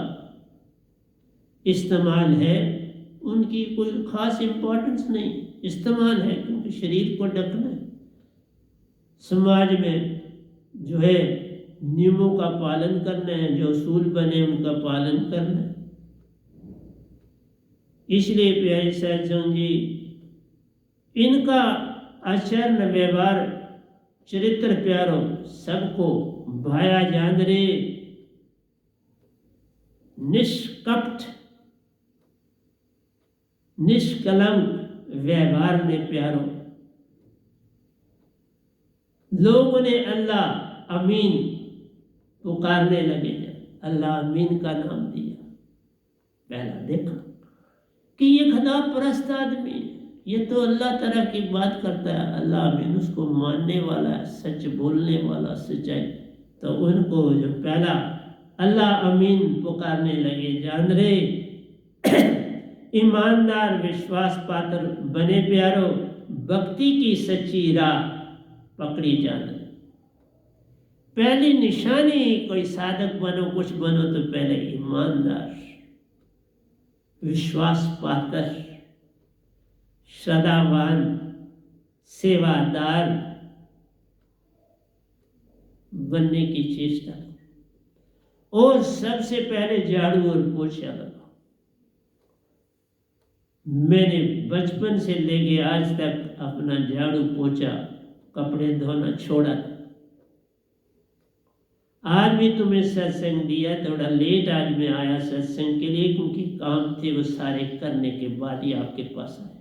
इस्तेमाल है, उनकी कोई खास इंपॉर्टेंस नहीं, इस्तेमाल है क्योंकि शरीर को ढकना है। समाज में जो है नियमों का पालन करना है, जो असूल बने उनका पालन करना है। इसलिए प्यारे साथ संग जी, इनका आचरण व्यवहार चरित्र प्यारो सबको भाया जान रे, निष्कपट निष्कलंक व्यवहार ने प्यारो। लोगों ने अल्लाह अमीन पुकारने लगे, जब अल्लाह अमीन का नाम दिया, पहला देखा कि ये खुदा परस्त आदमी है, ये तो अल्लाह तरह की बात करता है, अल्लाह अमीन उसको मानने वाला है, सच बोलने वाला, सच्चाई। तो उनको जो पहला अल्लाह अमीन पुकारने लगे, जान रे ईमानदार विश्वास पात्र बने प्यारो, भक्ति की सच्ची राह पकड़ी जाना। पहली निशानी कोई साधक बनो, कुछ बनो, तो पहले ईमानदार, विश्वास पात्र, सदावान, सेवादार बनने की चेष्टा। और सबसे पहले झाड़ू और पोछा लगाओ। मैंने बचपन से लेके आज तक अपना झाड़ू पोछा कपड़े धोना छोड़ा। आज भी तुम्हें सत्संग दिया, थोड़ा लेट आज मैं आया सत्संग के लिए, क्योंकि काम थे वो सारे करने के बाद ही आपके पास आया।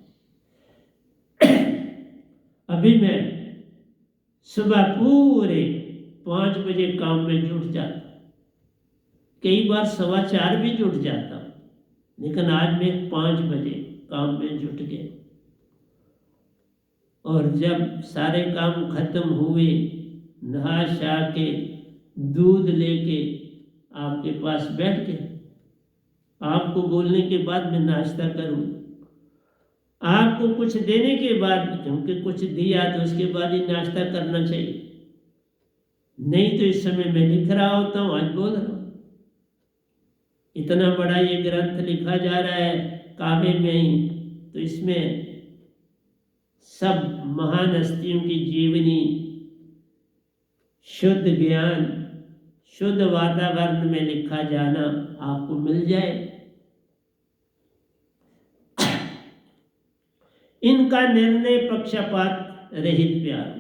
अभी मैं सुबह पूरे 5 बजे काम में जुट जाता, कई बार 4:15 भी जुट जाता, लेकिन आज मैं 5 बजे काम में जुट गए। और जब सारे काम खत्म हुए, नहा शा के दूध लेके आपके पास बैठ के, आपको बोलने के बाद मैं नाश्ता करूं, आपको कुछ देने के बाद, क्योंकि कुछ दिया तो उसके बाद ही नाश्ता करना चाहिए, नहीं तो इस समय मैं लिख रहा होता हूं, आज बोल रहा हूं। इतना बड़ा ये ग्रंथ लिखा जा रहा है काव्य में ही, तो इसमें सब महान हस्तियों की जीवनी, शुद्ध ज्ञान, शुद्ध वातावरण में लिखा जाना आपको मिल जाए। इनका निर्णय पक्षपात रहित प्यार।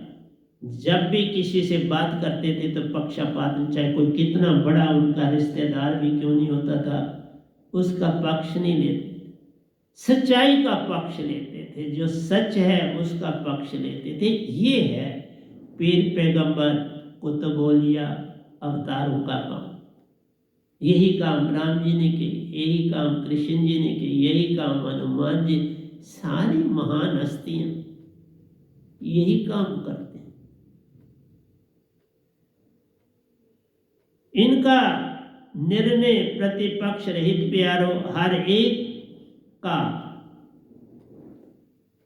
जब भी किसी से बात करते थे तो पक्षपात, चाहे कोई कितना बड़ा उनका रिश्तेदार भी क्यों नहीं होता था, उसका पक्ष नहीं लेते, सच्चाई का पक्ष लेते थे, जो सच है उसका पक्ष लेते थे। ये है पीर पैगंबर कुतुबौलिया अवतारों का काम। यही काम राम जी ने किए, यही काम कृष्ण जी ने किए, यही काम हनुमान जी, सारी महान हस्तियां यही काम करते हैं। इनका निर्णय प्रतिपक्ष रहित प्यारो, हर एक का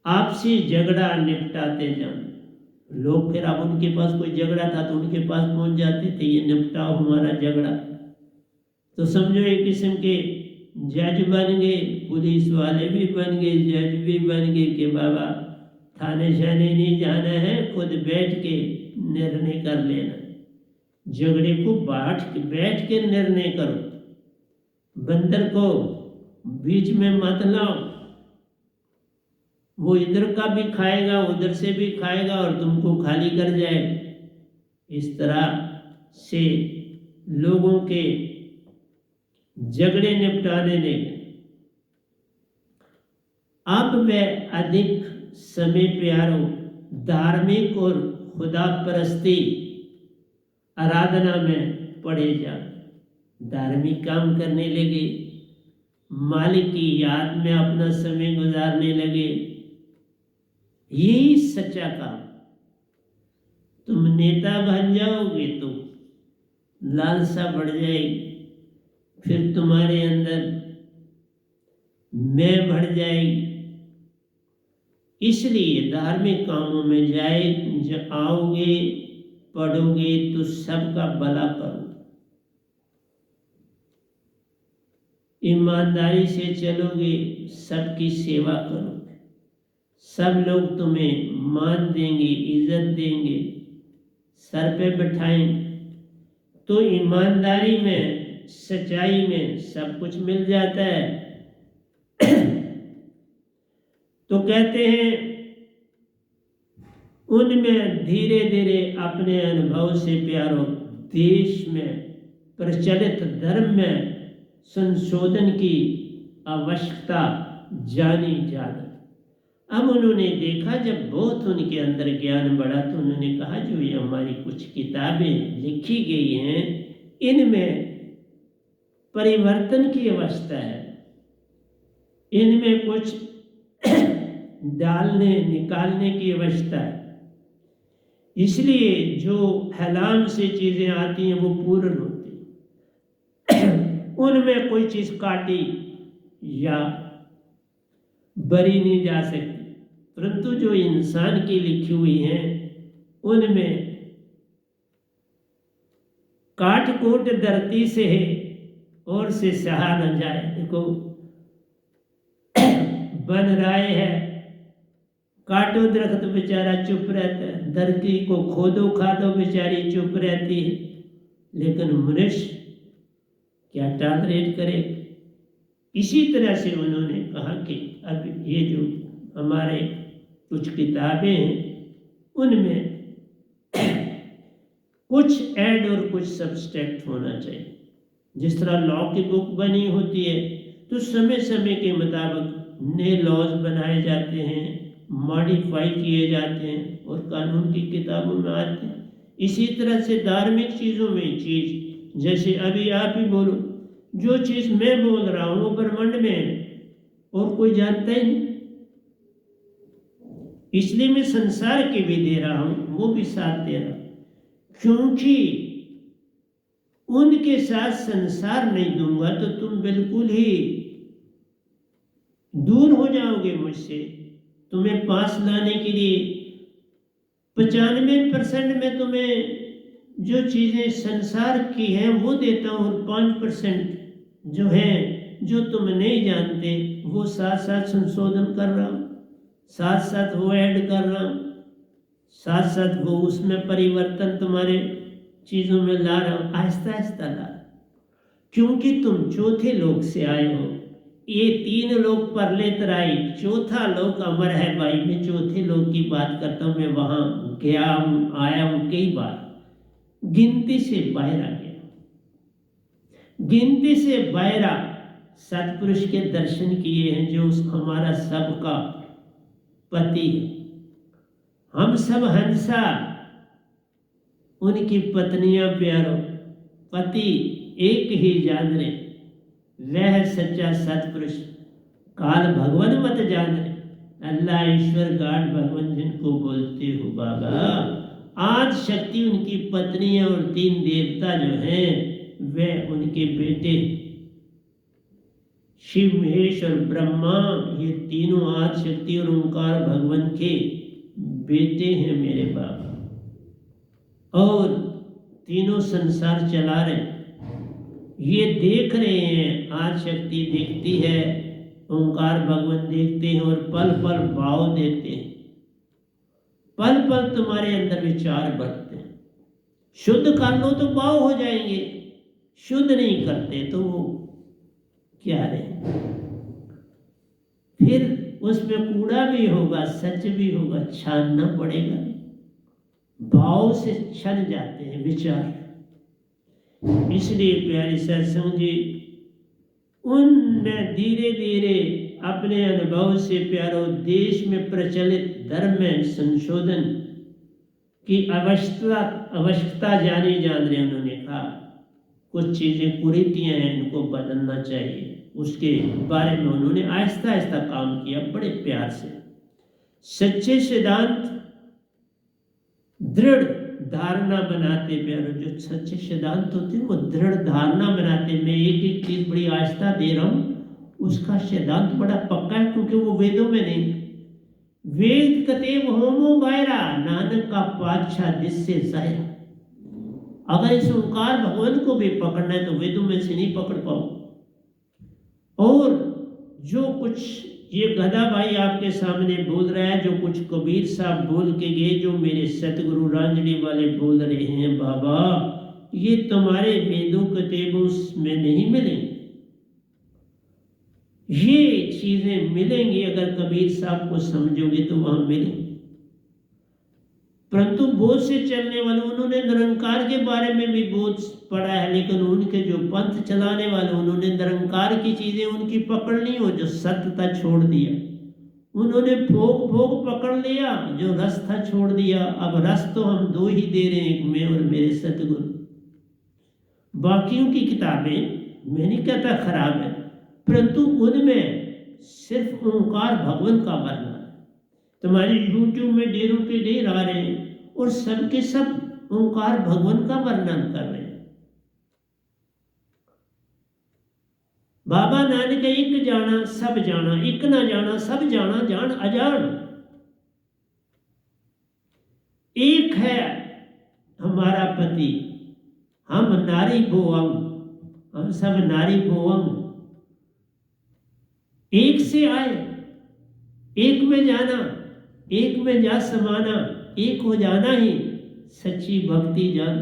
आपसी झगड़ा निपटाते जाना। लोग फिर अब उनके पास कोई झगड़ा था तो उनके पास पहुंच जाते थे, ये निपटाओ हमारा झगड़ा। तो समझो एक किस्म के जज बन गए, पुलिस वाले भी बन गए, जज भी बन गए कि बाबा थाने शाने नहीं जाना है, खुद बैठ के निर्णय कर लेना। झगड़े को बैठ के निर्णय करो, बंदर को बीच में मत लाओ, वो इधर का भी खाएगा उधर से भी खाएगा और तुमको खाली कर जाएगा। इस तरह से लोगों के झगड़े निपटाने लगे। अब वह अधिक समय प्यारो धार्मिक और खुदा परस्ती आराधना में पड़े जा, धार्मिक काम करने लगे, मालिक की याद में अपना समय गुजारने लगे। यही सच्चा काम। तुम नेता बन जाओगे तो लालसा बढ़ जाएगी, फिर तुम्हारे अंदर मैं बढ़ जाएगी। इसलिए धार्मिक कामों में आओगे, पढ़ोगे तो सबका भला करो, ईमानदारी से चलोगे, सबकी सेवा करोगे, सब लोग तुम्हें मान देंगे, इज्जत देंगे, सर पे बैठाएंगे तो ईमानदारी में, सच्चाई में सब कुछ मिल जाता है। तो कहते हैं उनमें धीरे धीरे अपने अनुभव से प्यारो देश में प्रचलित धर्म में संशोधन की आवश्यकता जानी जाना। अब उन्होंने देखा जब बहुत उनके अंदर ज्ञान बढ़ा तो उन्होंने कहा जो ये हमारी कुछ किताबें लिखी गई हैं इनमें परिवर्तन की अवस्था है, इनमें कुछ डालने निकालने की अवस्था है। इसलिए जो हलाम से चीज़ें आती हैं वो पूर्ण होती, उनमें कोई चीज़ काटी या बरी नहीं जा सकती, परंतु जो इंसान की लिखी हुई हैं उनमें काट कोट धरती से है और से सहा न जाए। देखो बन राय है, काटो दरख्त बेचारा चुप रहता है, धरती को खोदो खादो बेचारी चुप रहती है, लेकिन मनुष्य क्या टॉलरेट करे। इसी तरह से उन्होंने कहा कि अब ये जो हमारे कुछ किताबें हैं उनमें कुछ ऐड और कुछ सब्सट्रैक्ट होना चाहिए। जिस तरह लॉ की बुक बनी होती है तो समय समय के मुताबिक नए लॉज बनाए जाते हैं, मॉडिफाई किए जाते हैं और कानून की किताबों में आते हैं। इसी तरह से धार्मिक चीज़ों में चीज़, जैसे अभी आप ही बोलो, जो चीज़ मैं बोल रहा हूँ वो ब्रह्मांड में है और कोई जानता ही नहीं, इसलिए मैं संसार के भी दे रहा हूँ, वो भी साथ दे रहा हूँ, क्योंकि उनके साथ संसार नहीं दूंगा तो तुम बिल्कुल ही दूर हो जाओगे मुझसे। तुम्हें पास लाने के लिए 95% में तुम्हें जो चीज़ें संसार की हैं वो देता हूँ और 5% जो है जो तुम नहीं जानते वो साथ साथ संशोधन कर रहा हूँ, साथ साथ वो ऐड कर रहा हूँ, साथ साथ वो उसमें परिवर्तन तुम्हारे चीज़ों में ला रहा हूँ, आहिस्ता आहिस्ता ला, क्योंकि तुम चौथे लोक से आए हो। ये 3 लोक परले तराई, चौथा लोक अमर है भाई। मैं चौथे लोक की बात करता हूँ, मैं वहाँ गया हूँ, आया हूँ कई बार, गिनती से बाहर आ गया, गिनती से बाहर सतपुरुष के दर्शन किए हैं जो हमारा सबका पति है। हम सब हंसा, उनकी पत्नियां प्यारो, पति एक ही जान रहे, वह सच्चा सतपुरुष, काल भगवान मत जान रहे। अल्लाह ईश्वर गाड भगवान जिनको बोलते हो बाबा, आज शक्ति उनकी पत्नियां और 3 देवता जो हैं वे उनके बेटे शिव महेश और ब्रह्मा, ये तीनों आदि शक्ति और ओंकार भगवान के बेटे हैं मेरे बाबा, और तीनों संसार चला रहे, ये देख रहे हैं। आदि शक्ति देखती है, ओंकार भगवान देखते हैं और पल पल भाव देते हैं, पल पल तुम्हारे अंदर विचार बढ़ते हैं। शुद्ध कर लो तो भाव हो जाएंगे, शुद्ध नहीं करते तो वो क्या रहे, फिर उसमें कूड़ा भी होगा, सच भी होगा, छानना पड़ेगा। भाव से छन जाते हैं विचार। इसलिए प्यारे सत्संग जी, उनमें धीरे धीरे अपने अनुभव से प्यारो देश में प्रचलित धर्म में संशोधन की आवश्यकता जानी जान रहे। उन्होंने कहा कुछ चीज़ें कुरीतियाँ हैं, इनको बदलना चाहिए, उसके बारे में उन्होंने आहिस्ता आहिस्ता काम किया बड़े प्यार से। सच्चे सिद्धांत दृढ़ धारणा बनाते प्यारो, जो सच्चे सिद्धांत होते हैं वो दृढ़ धारणा बनाते। मैं एक एक चीज़ बड़ी आहिस्ता दे रहा हूँ, उसका सिद्धांत बड़ा पक्का है, क्योंकि वो वेदों में नहीं। वेद कतेब होमो गायरा, नानक का पातशाह जिससे जायरा। अगर इस ओंकार भगवान को भी पकड़ना है तो वेदों में से नहीं पकड़ पाओ। और जो कुछ ये गधा भाई आपके सामने बोल रहा है, जो कुछ कबीर साहब बोल के गए, जो मेरे सतगुरु रांझणी वाले बोल रहे हैं, बाबा ये तुम्हारे वेदों किताबों में नहीं मिलेंगे। ये चीजें मिलेंगी अगर कबीर साहब को समझोगे तो वहां मिलेंगी। परंतु बोध से चलने वाले, उन्होंने निरंकार के बारे में भी बोध पढ़ा है, लेकिन उनके जो पंथ चलाने वाले, उन्होंने निरंकार की चीजें उनकी पकड़ ली, हो जो सत्य था छोड़ दिया। उन्होंने भोग भोग पकड़ लिया, जो रस था छोड़ दिया। अब रस तो हम दो ही दे रहे हैं, एक मैं और मेरे सतगुरु। बाकियों की किताबें मैं नहीं कहता खराब है, परंतु उनमें सिर्फ ओंकार भगवान का वर्णन है। तुम्हारे यूट्यूब में ढेरों के ढेर आ रहे हैं और सबके सब ओंकार भगवान का वर्णन कर रहे हैं। बाबा नानक एक जाना सब जाना, एक ना जाना सब जाना, जान अजान। एक है हमारा पति, हम नारी भोवम, हम सब नारी भोवम, एक से आए, एक में जाना, एक में जा समाना, एक हो जाना ही सच्ची भक्ति जान।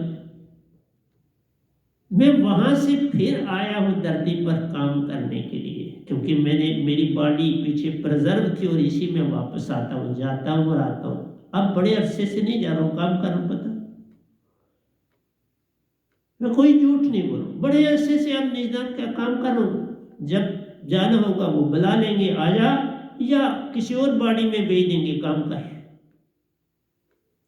मैं वहां से फिर आया हूं धरती पर काम करने के लिए, क्योंकि मेरी बॉडी पीछे प्रिजर्व थी और इसी में वापस आता हूं, जाता हूं और आता हूं। अब बड़े अरसे से नहीं जा रहा हूं, काम कर रहा हूं। पता मैं कोई झूठ नहीं बोलूं, बड़े अरसे से अब निजाम का काम कर रहा हूं। जब जाना होगा वो बुला लेंगे, आजा, या किसी और बॉडी में भेज देंगे काम कर।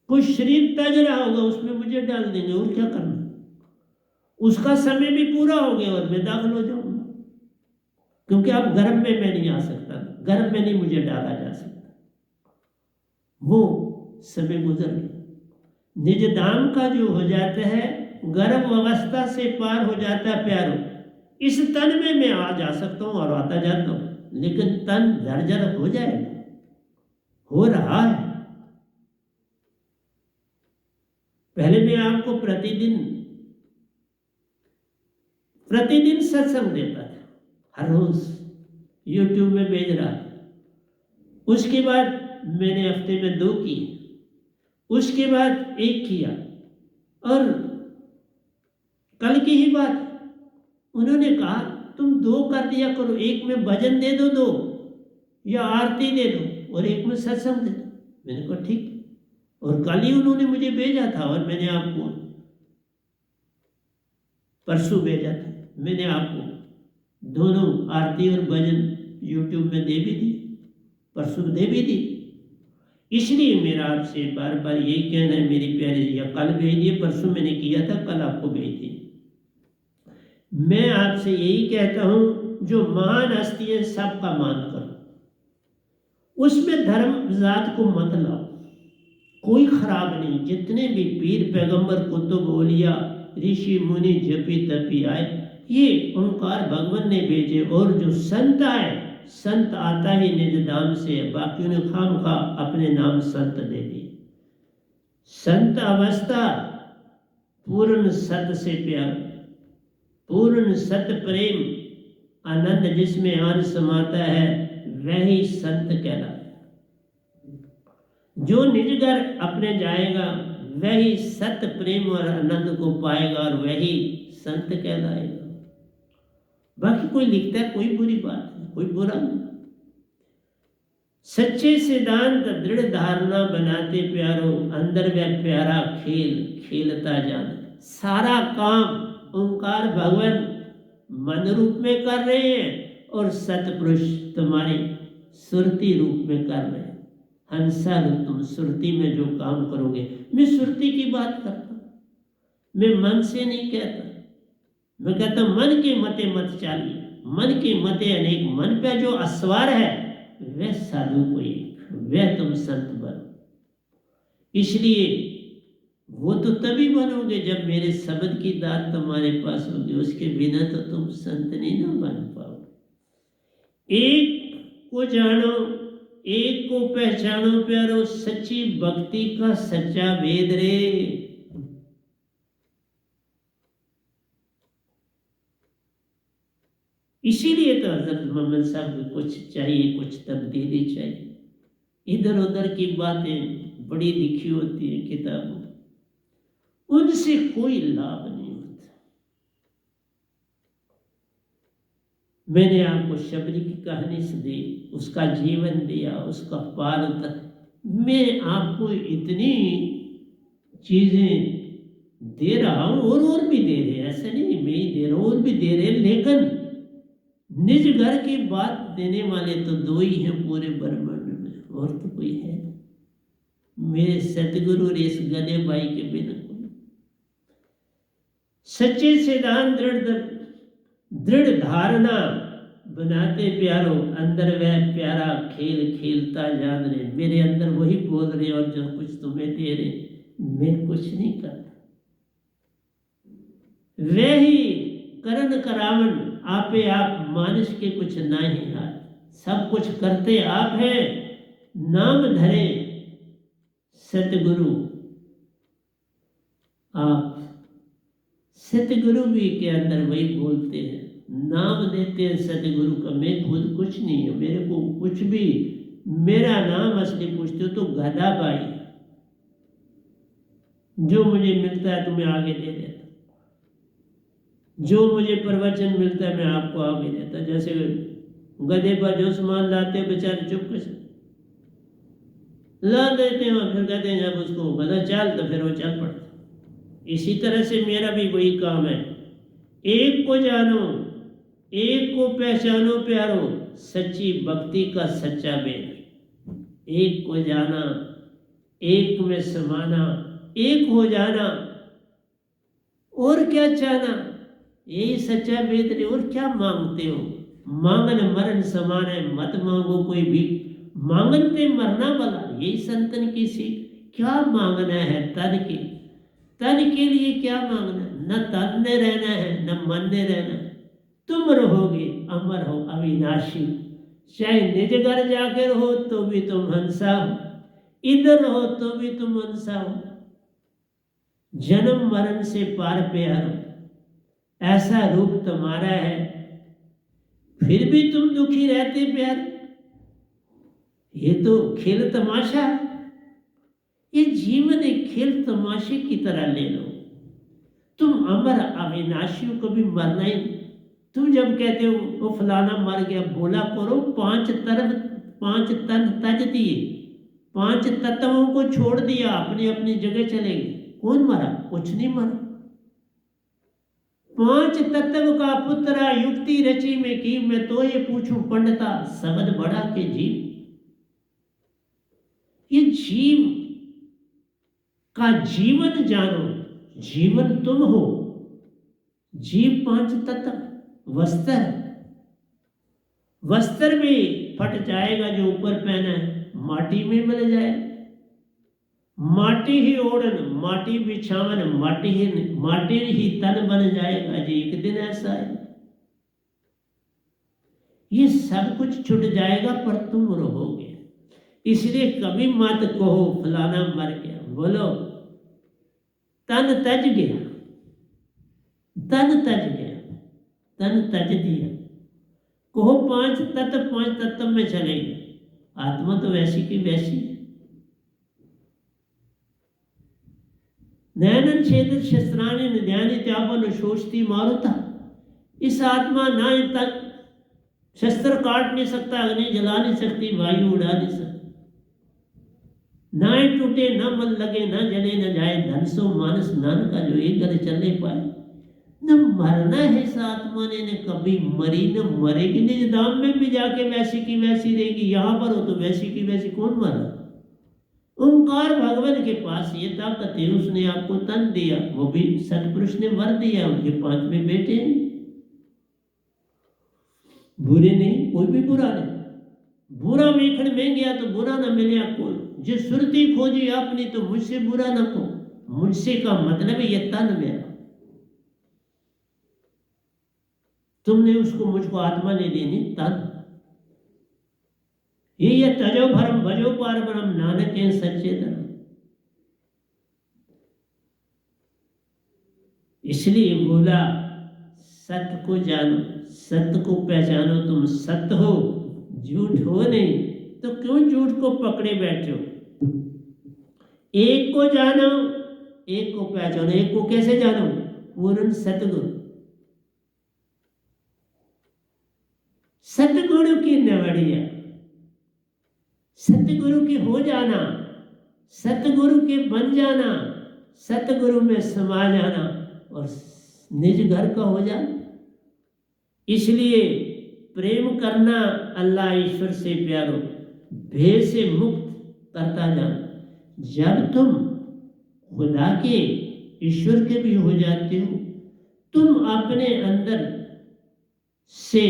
कोई शरीर तज रहा होगा उसमें मुझे डाल देंगे, और क्या करना। उसका समय भी पूरा हो गया और मैं दाखिल हो जाऊंगा, क्योंकि अब गर्भ में मैं नहीं आ सकता, गर्भ में नहीं मुझे डाला जा सकता, वो समय गुजर गया। निज धाम का जो हो जाता है, गर्भ अवस्था से पार हो जाता है प्यारो। इस तन में मैं आ जा सकता हूं और आता जाता हूं, लेकिन तन जर्जर हो जाएगा, हो रहा है। पहले मैं आपको प्रतिदिन सत्संग देता था, हर रोज यूट्यूब में भेज रहा था। उसके बाद मैंने हफ्ते में 2 किए, उसके बाद 1 किया, और कल की ही बात उन्होंने कहा तुम 2 कर दिया करो, एक में भजन दे दो 2, या आरती दे दो, और एक में सत्संग दे दो। मैंने कहा ठीक। और कल ही उन्होंने मुझे भेजा था, और मैंने आपको परसों भेजा था, मैंने आपको दोनों आरती और भजन यूट्यूब में दे भी दी, परसों दे भी दी। इसलिए मेरा आपसे बार बार यही कहना है मेरी प्यारी जी, कल भेज दिए, परसों मैंने किया था, कल आपको भेज दिए। मैं आपसे यही कहता हूं, जो महान हस्ती है सबका मान करो, उसमें धर्म जात को मत लाओ, कोई खराब नहीं। जितने भी पीर पैगंबर कुतुब औलिया ऋषि मुनि जपी तपी आए, ये ओंकार भगवान ने भेजे। और जो संत आए, संत आता ही निज धाम से, बाकी ने खाम खा अपने नाम संत दे दिए। संत अवस्था पूर्ण सत से प्यार, पूर्ण सत प्रेम आनंद जिसमें आन समाता है, वही संत कहलाता। जो निज घर अपने जाएगा वही सत्य प्रेम और आनंद को पाएगा, और वही संत कहलाएगा। बाकी कोई लिखता है, कोई बुरी बात नहीं, कोई बुरा नहीं। सच्चे सिद्धांत दृढ़ धारणा बनाते प्यारो, अंदर वह प्यारा खेल खेलता जाना। सारा काम ओंकार भगवान मन रूप में कर रहे हैं, और सतपुरुष तुम्हारे सुरती रूप में कर रहे हैं। हंसा रूप, तुम सुरती में जो काम करोगे। मैं सुरती की बात करता हूं, मैं मन से नहीं कहता। मैं कहता मन के मते मत चालिए, मन के मते अनेक, मन पे जो अस्वार है वह साधु को एक, वह तुम संत बनो। इसलिए वो तो तभी बनोगे जब मेरे शब्द की दात तुम्हारे पास होगी, उसके बिना तो तुम संत नहीं ना बन पाओगे। एक को जानो, एक को पहचानो प्यारो, सच्ची भक्ति का सच्चा वेद रे। इसीलिए तो हजरत मोहम्मद साहब को कुछ चाहिए, कुछ तब्दीली चाहिए। इधर उधर की बातें बड़ी लिखी होती है किताबों, उनसे कोई लाभ नहीं होता। मैंने आपको शबरी की कहानी से दी, उसका जीवन दिया, उसका पार उतर। मैं आपको इतनी चीजें दे रहा हूं, और भी दे रहे, ऐसे नहीं मैं ही दे रहा हूं, और भी दे रहे, लेकिन निज घर की बात देने वाले तो दो ही हैं पूरे ब्रह्मांड में, और तो कोई है नहीं। मेरे सतगुरु और इस गधे भाई के बिना कोई। सच्चे सिद्धांत दृढ़ धारणा बनाते प्यारो, अंदर वह प्यारा खेल खेलता जान रहे। मेरे अंदर वही बोल रहे और जो कुछ तुम्हें दे रहे, मैं कुछ नहीं करता। वे ही करण करावन, आपे आप मानुष के कुछ नहीं हाथ। सब कुछ करते आप हैं, नाम धरे सतगुरु आप। सतगुरु भी के अंदर वही बोलते हैं, नाम देते हैं सतगुरु का। मैं खुद कुछ नहीं है, मेरे को कुछ भी, मेरा नाम असली पूछते हो तो गधा भाई, जो मुझे मिलता है तुम्हें आगे दे देता, जो मुझे प्रवचन मिलता है मैं आपको आगे देता। जैसे गधे पर जो सामान लाते हैं बेचारे चुप से ला देते हैं, फिर कहते हैं जब उसको गधा चल तो फिर वो चल पड़ता। इसी तरह से मेरा भी वही काम है, एक को जानो, एक को पहचानो प्यारो, सच्ची भक्ति का सच्चा वेद। एक को जाना, एक में समाना, एक हो जाना, और क्या चाहना, यही सच्चा वेद रे। और क्या मांगते हो? मांगन मरण समान है, मत मांगो कोई भी, मांगन पे मरना भला, यही संतन की सीख। क्या मांगना है तन के, तन के लिए क्या मांगना? न तन ने रहना है न मन ने रहना है। तुम रहोगे अमर हो अविनाशी, चाहे निज घर जाके रहो तो भी तुम हंसा हो, इधर रहो तो भी तुम हंसा हो। जन्म मरण से पार प्यारो, ऐसा रूप तुम्हारा है, फिर भी तुम दुखी रहते प्यार। ये तो खेल तमाशा है, ये जीवन एक खेल तमाशे की तरह ले लो। तुम अमर अविनाशी हो, कभी मरना ही नहीं। तुम जब कहते हो वो फलाना मर गया, बोला करो 5 तन तज दिए, 5 तत्वों को छोड़ दिया, अपनी अपनी जगह चले गए। कौन मरा? कुछ नहीं मरा। 5 तत्व का पुत्रा, युक्ति रची में की, मैं तो ये पूछूं पंडिता, सबद बड़ा के जीव। ये जीव का जीवन जानो, जीवन तुम हो। जीव 5 तत्व, वस्त्र, वस्त्र भी फट जाएगा जो ऊपर पहना है, माटी में मिल जाए। माटी ही ओढ़न, माटी बिछावन, माटी ही तन बन जाएगा जी, एक दिन ऐसा है। ये सब कुछ छूट जाएगा पर तुम रहोगे। इसलिए कभी मत कहो फलाना मर गया, बोलो तन तज गया, तन तज गया, तन तज दिया। कहो 5 तत्व 5 तत्व में चले गए, आत्मा तो वैसी की वैसी है। नयनन छेद शस्त्राणी निध्यानि त्यापन शोषती मारुता। इस आत्मा ना तक शस्त्र काट नहीं सकता, अग्नि जला नहीं सकती, वायु उड़ा नहीं सकती, ना ही टूटे ना मन लगे, ना जले न जाए, धन सो मानस नान का जो एक गले चलने पाए। न मरना है इस आत्मा ने, न कभी मरी न मरेगी। निज धाम में भी जाके वैसी की वैसी रहेगी, यहाँ पर हो तो वैसी की वैसी। कौन मरा? ओंकार भगवान के पास ये ताकत है, उसने आपको तन दिया, वो भी सतपुरुष ने वर दिया, उनके 5 में बेटे हैं, बुरे नहीं, कोई भी बुरा नहीं। बुरा वेखण में गया तो बुरा ना मिले कोई, जो सुरती खोजी आपने तो मुझसे बुरा ना को। मुझसे का मतलब है ये तन मेरा, तुमने उसको मुझको आत्मा ले लेनी तन। ये तजो भरम भजो पार ब्रह्म, नानक है सच्चे धर्म। इसलिए बोला सत्य को जानो, सत्य को पहचानो। तुम सत्य हो, झूठ हो नहीं, तो क्यों झूठ को पकड़े बैठे हो? एक को जानो, एक को पहचानो। एक को कैसे जानो? पूर्ण सतगुरु, सतगुरु की नवड़िया, सतगुरु के हो जाना, सतगुरु के बन जाना, सतगुरु में समा जाना और निज घर का हो जाना। इसलिए प्रेम करना अल्लाह ईश्वर से प्यारो, भेद से मुक्त करता जाना। जब तुम खुदा के, ईश्वर के भी हो जाते हो, तुम अपने अंदर से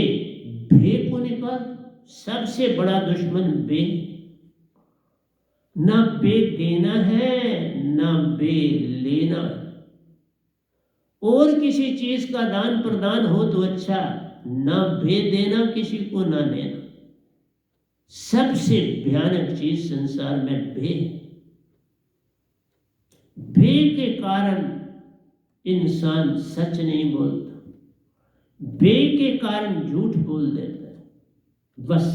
भेद को निकाल। सबसे बड़ा दुश्मन भेद, ना भेद देना है ना भेद लेना। और किसी चीज का दान प्रदान हो तो अच्छा, ना भेद देना किसी को ना लेना। सबसे भयानक चीज संसार में भेद। भेद के कारण इंसान सच नहीं बोलता, भेद के कारण झूठ बोल देता है, बस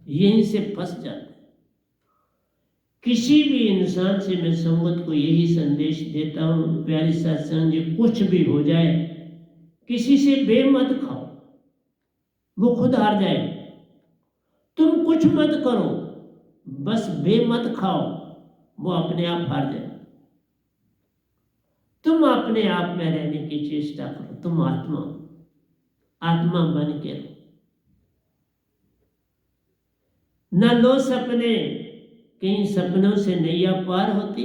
यहीं से फंस जाता है। किसी भी इंसान से मैं संगत को यही संदेश देता हूं, प्यारी सत्संग जी, कुछ भी हो जाए, किसी से बे मत खाओ, वो खुद हार जाए। तुम कुछ मत करो, बस बे मत खाओ, वो अपने आप हार जाए। तुम अपने आप में रहने की चेष्टा करो। तुम आत्मा, आत्मा बन के रहो। न लो सपने, कहीं सपनों से नैया पार होती।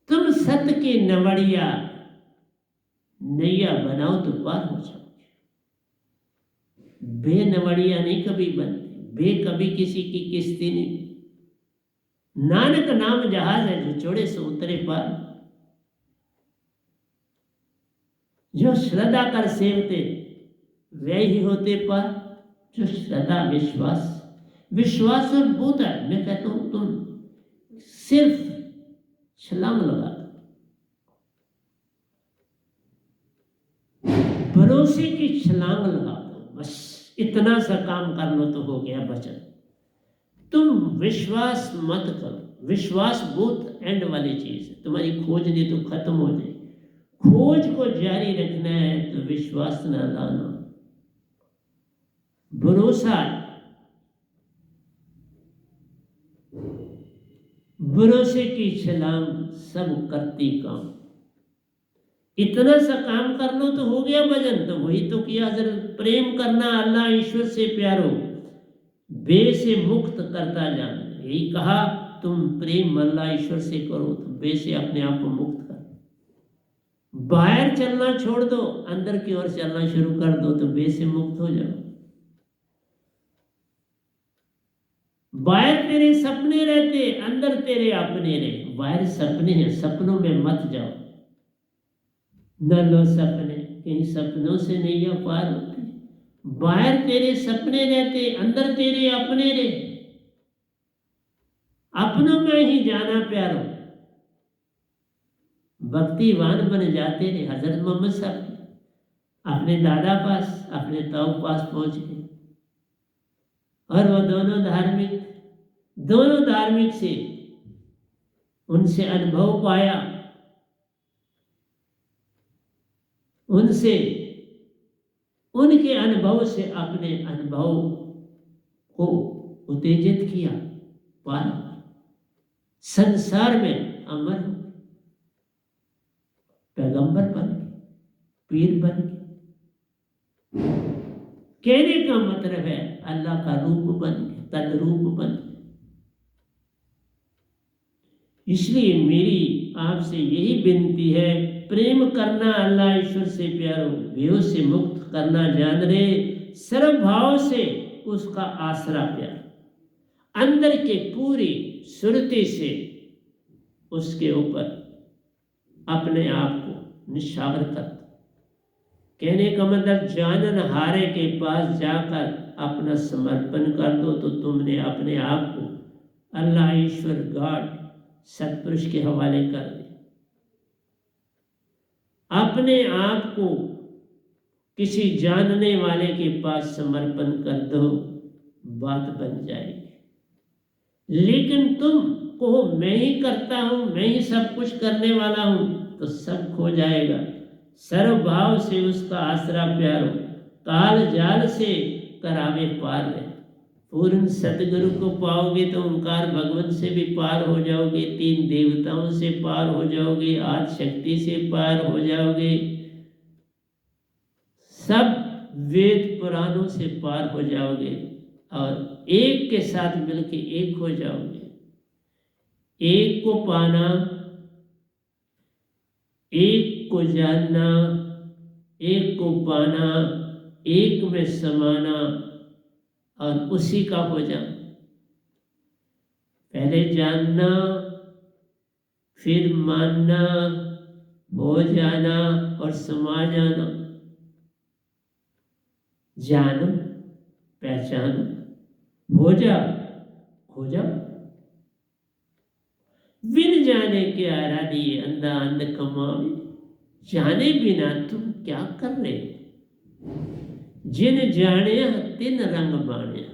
तुम सत्य की नवड़िया, नैया बनाओ तो पार हो जाओगे। बे नवड़िया नहीं कभी बनती, बे कभी किसी की किस्ती नहीं। नानक नाम जहाज है, जो चौड़े से उतरे पार। जो श्रद्धा कर सेवते वे ही होते पार। जो श्रद्धा, विश्वास, विश्वास और भूत है। मैं कहता हूं तुम सिर्फ छलांग लगा दो, भरोसे की छलांग लगा दो, बस इतना सा काम कर लो तो हो गया वचन। तुम विश्वास मत करो, विश्वास भूत एंड वाली चीज है। तुम्हारी खोज नहीं तो खत्म हो जाएगी। खोज को जारी रखना है तो विश्वास न लाना। भरोसा, भरोसे की छलांग सब करती काम। इतना सा काम कर लो तो हो गया भजन। तो वही तो किया हजरत, प्रेम करना अल्लाह ईश्वर से प्यारो, बे से मुक्त करता जाना। यही कहा, तुम प्रेम अल्लाह ईश्वर से करो तो बे से अपने आप को मुक्त कर। बाहर चलना छोड़ दो, अंदर की ओर चलना शुरू कर दो तो बे से मुक्त हो जाओ। बाहर तेरे सपने रहते, अंदर तेरे अपने रहे। बाहर सपने हैं, सपनों में मत जाओ। न लो सपने, कहीं सपनों से नैया पार होती। बाहर तेरे सपने रहते, अंदर तेरे अपने रहे। अपनों में ही जाना प्यारो, भक्तिवान बन जाते थे। हजरत मोहम्मद साहब अपने दादा पास, अपने ताऊ पास पहुंच गए और वो दोनों धार्मिक से उनसे अनुभव पाया, उनसे, उनके अनुभव से अपने अनुभव को उत्तेजित किया, पाया, संसार में अमर, पैगंबर बन गए, पीर बन गए। कहने का मतलब है अल्लाह का रूप बन गए, तद्रूप बन गए। इसलिए मेरी आपसे यही विनती है, प्रेम करना अल्लाह ईश्वर से प्यारो, भेद से मुक्त करना जान रे, सर्व भाव से उसका आसरा प्यार, अंदर के पूरी सुरती से उसके ऊपर अपने आप को निशावर कर दो। कहने का मतलब जानन हारे के पास जाकर अपना समर्पण कर दो तो तुमने अपने आप को अल्लाह ईश्वर गॉड सत्पुरुष के हवाले कर दिया। अपने आप को किसी जानने वाले के पास समर्पण कर दो, बात बन जाएगी। लेकिन तुम कहो मैं ही करता हूं, मैं ही सब कुछ करने वाला हूं, तो सब खो जाएगा। सर्वभाव से उसका आसरा प्यारो, काल जाल से करावे पार है। पूर्ण सतगुरु को पाओगे तो ओंकार भगवत से भी पार हो जाओगे, तीन देवताओं से पार हो जाओगे, आदि शक्ति से पार हो जाओगे, सब वेद पुराणों से पार हो जाओगे और एक के साथ मिलके एक हो जाओगे। एक को पाना, एक को जानना, एक को पाना, एक में समाना और उसी का हो जाना। पहले जानना, फिर मानना, हो जाना और समा जाना। जानो, पहचानो, हो जा, हो जा। बिन जाने के आराधी अंधा अंध कमावे, जाने बिना तुम क्या कर रहे? जिन जाने तिन रंग बाणे,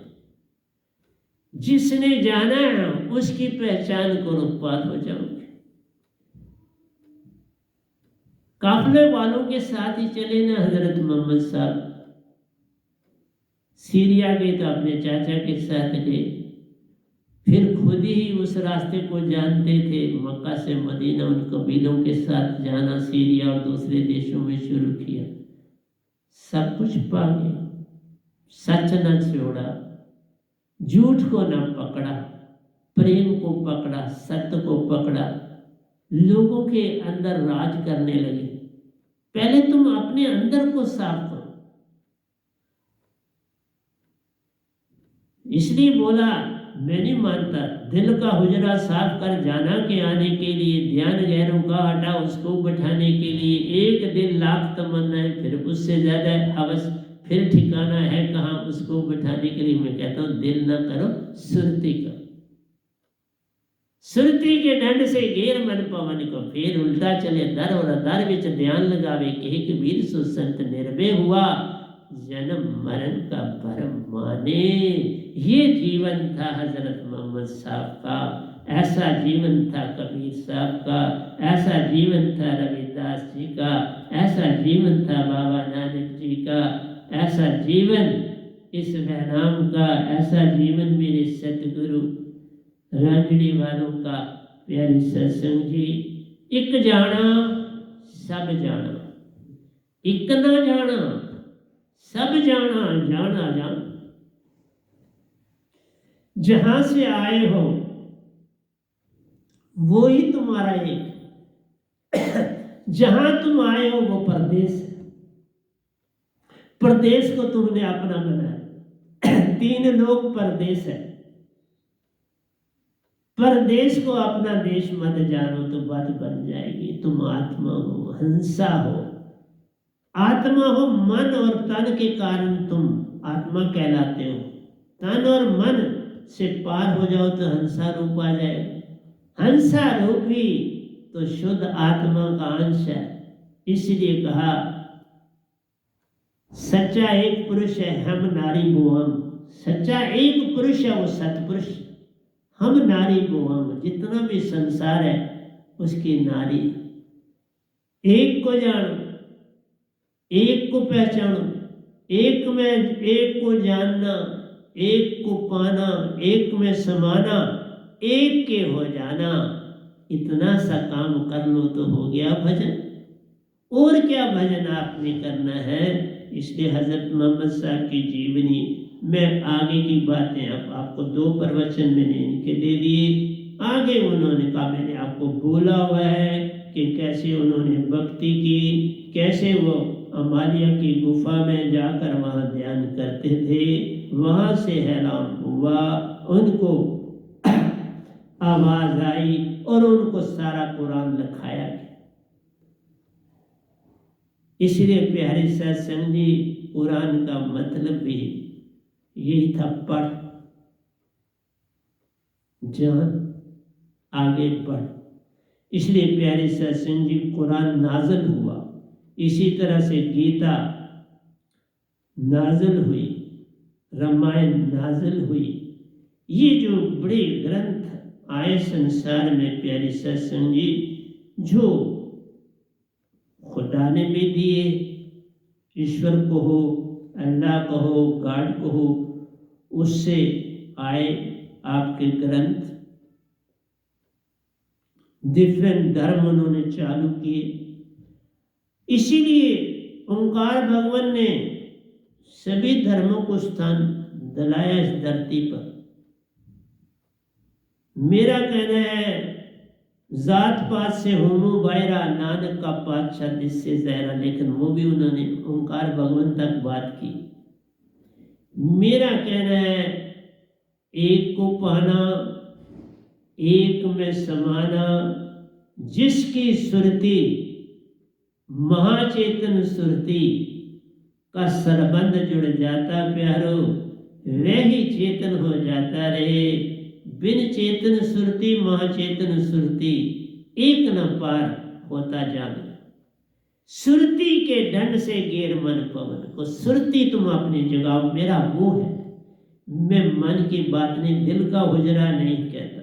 जिसने जाना है उसकी पहचान करो, पार हो जाओगे। काफले वालों के साथ ही चले ना हजरत मोहम्मद साहब। सीरिया गए तो अपने चाचा के साथ गए, फिर खुद ही उस रास्ते को जानते थे, मक्का से मदीना उन कबीलों के साथ जाना सीरिया और दूसरे देशों में शुरू किया। सब कुछ पा गए, सच न छोड़ा, झूठ को न पकड़ा, प्रेम को पकड़ा, सत्य को पकड़ा, लोगों के अंदर राज करने लगे। पहले तुम अपने अंदर को साफ करो। इसलिए बोला, मैं नहीं मानता, दिल का हुजरा साफ कर जाना के आने के लिए, ध्यान गैरों का हटा उसको बैठाने के लिए, एक दिल लाख तमन्ना है, फिर उससे ज्यादा हवस, फिर ठिकाना है कहाँ उसको बैठाने के लिए। मैं कहता हूँ दिल ना करो, सुरती करो। सुरती के दंड से घेर मन पवन को, फिर उल्टा चले दर और दर विच ध्यान लगावे, कहे कबीर सो संत निर्भय हुआ, जन्म मरण का भरम माने। ये जीवन था हजरत मोहम्मद साहब का, ऐसा जीवन था कबीर साहब का, ऐसा जीवन था रविदास जी का, ऐसा जीवन था बाबा नानक जी का, ऐसा जीवन इस महनाम का, ऐसा जीवन मेरे सतगुरु रांगड़ी वालों का। प्यारे सत्संग जी, एक जाना सब जाना, एक ना जाना सब जाना, जाना जाना। जहां से आए हो वो ही तुम्हारा एक, जहां तुम आए हो वो परदेश है, प्रदेश को तुमने अपना बनाया। तीन लोग परदेश है, परदेश को अपना देश मत जानो तो बात बन जाएगी। तुम आत्मा हो, हंसा हो, आत्मा हो, मन और तन के कारण तुम आत्मा कहलाते हो। तन और मन से पार हो जाओ तो हंसा रूप आ जाएगा। हंसा रूप ही तो शुद्ध आत्मा का अंश है। इसलिए कहा सच्चा एक पुरुष है, हम नारी वो हम। सच्चा एक पुरुष है वो सतपुरुष, हम नारी वो हम। जितना भी संसार है उसकी नारी। एक को जानो, एक को पहचानो, एक में एक को जानना, एक को पाना, एक में समाना, एक के हो जाना। इतना सा काम कर लो तो हो गया भजन। और क्या भजन आपने करना है। इसलिए हजरत मोहम्मद साहब की जीवनी में आगे की बातें अब आपको दो प्रवचन मैंने इनके दे दिए। आगे उन्होंने कहा मैंने आपको बोला हुआ है कि कैसे उन्होंने भक्ति की, कैसे वो अमालिया की गुफा में जाकर वहाँ ध्यान करते थे, वहाँ से हैरान हुआ, उनको आवाज आई और उनको सारा कुरान लिखाया गया। इसलिए प्यारे सत्संग जी, कुरान का मतलब भी यही था, पढ़, जान, आगे बढ़। इसलिए प्यारे सत्संग जी, कुरान नाज़िल हुआ इसी तरह से गीता नाजिल हुई, रामायण नाजिल हुई। ये जो बड़े ग्रंथ आए संसार में प्यारी सत्संग जी, जो खुदा ने भी दिए, ईश्वर को हो, अल्लाह को हो, गॉड को हो, उससे आए आपके ग्रंथ। डिफरेंट धर्म उन्होंने चालू किए। इसीलिए ओंकार भगवान ने सभी धर्मों को स्थान दिलाया इस धरती पर। मेरा कहना है, जात पात से होमो बायरा, नानक का पातशाह जिससे जहरा, लेकिन वो भी उन्होंने ओंकार भगवान तक बात की। मेरा कहना है, एक को पाना, एक में समाना, जिसकी सुरती महाचेतन सुरती का सरबंध जुड़ जाता प्यारो, वही चेतन हो जाता रहे। बिन चेतन सुरती महाचेतन सुरती, एक न पार होता जाना। सुरती के दंड से गेर मन पवन को, सुरती तुम अपनी जगह, मेरा वो है। मैं मन की बात नहीं, दिल का हुजरा नहीं कहता,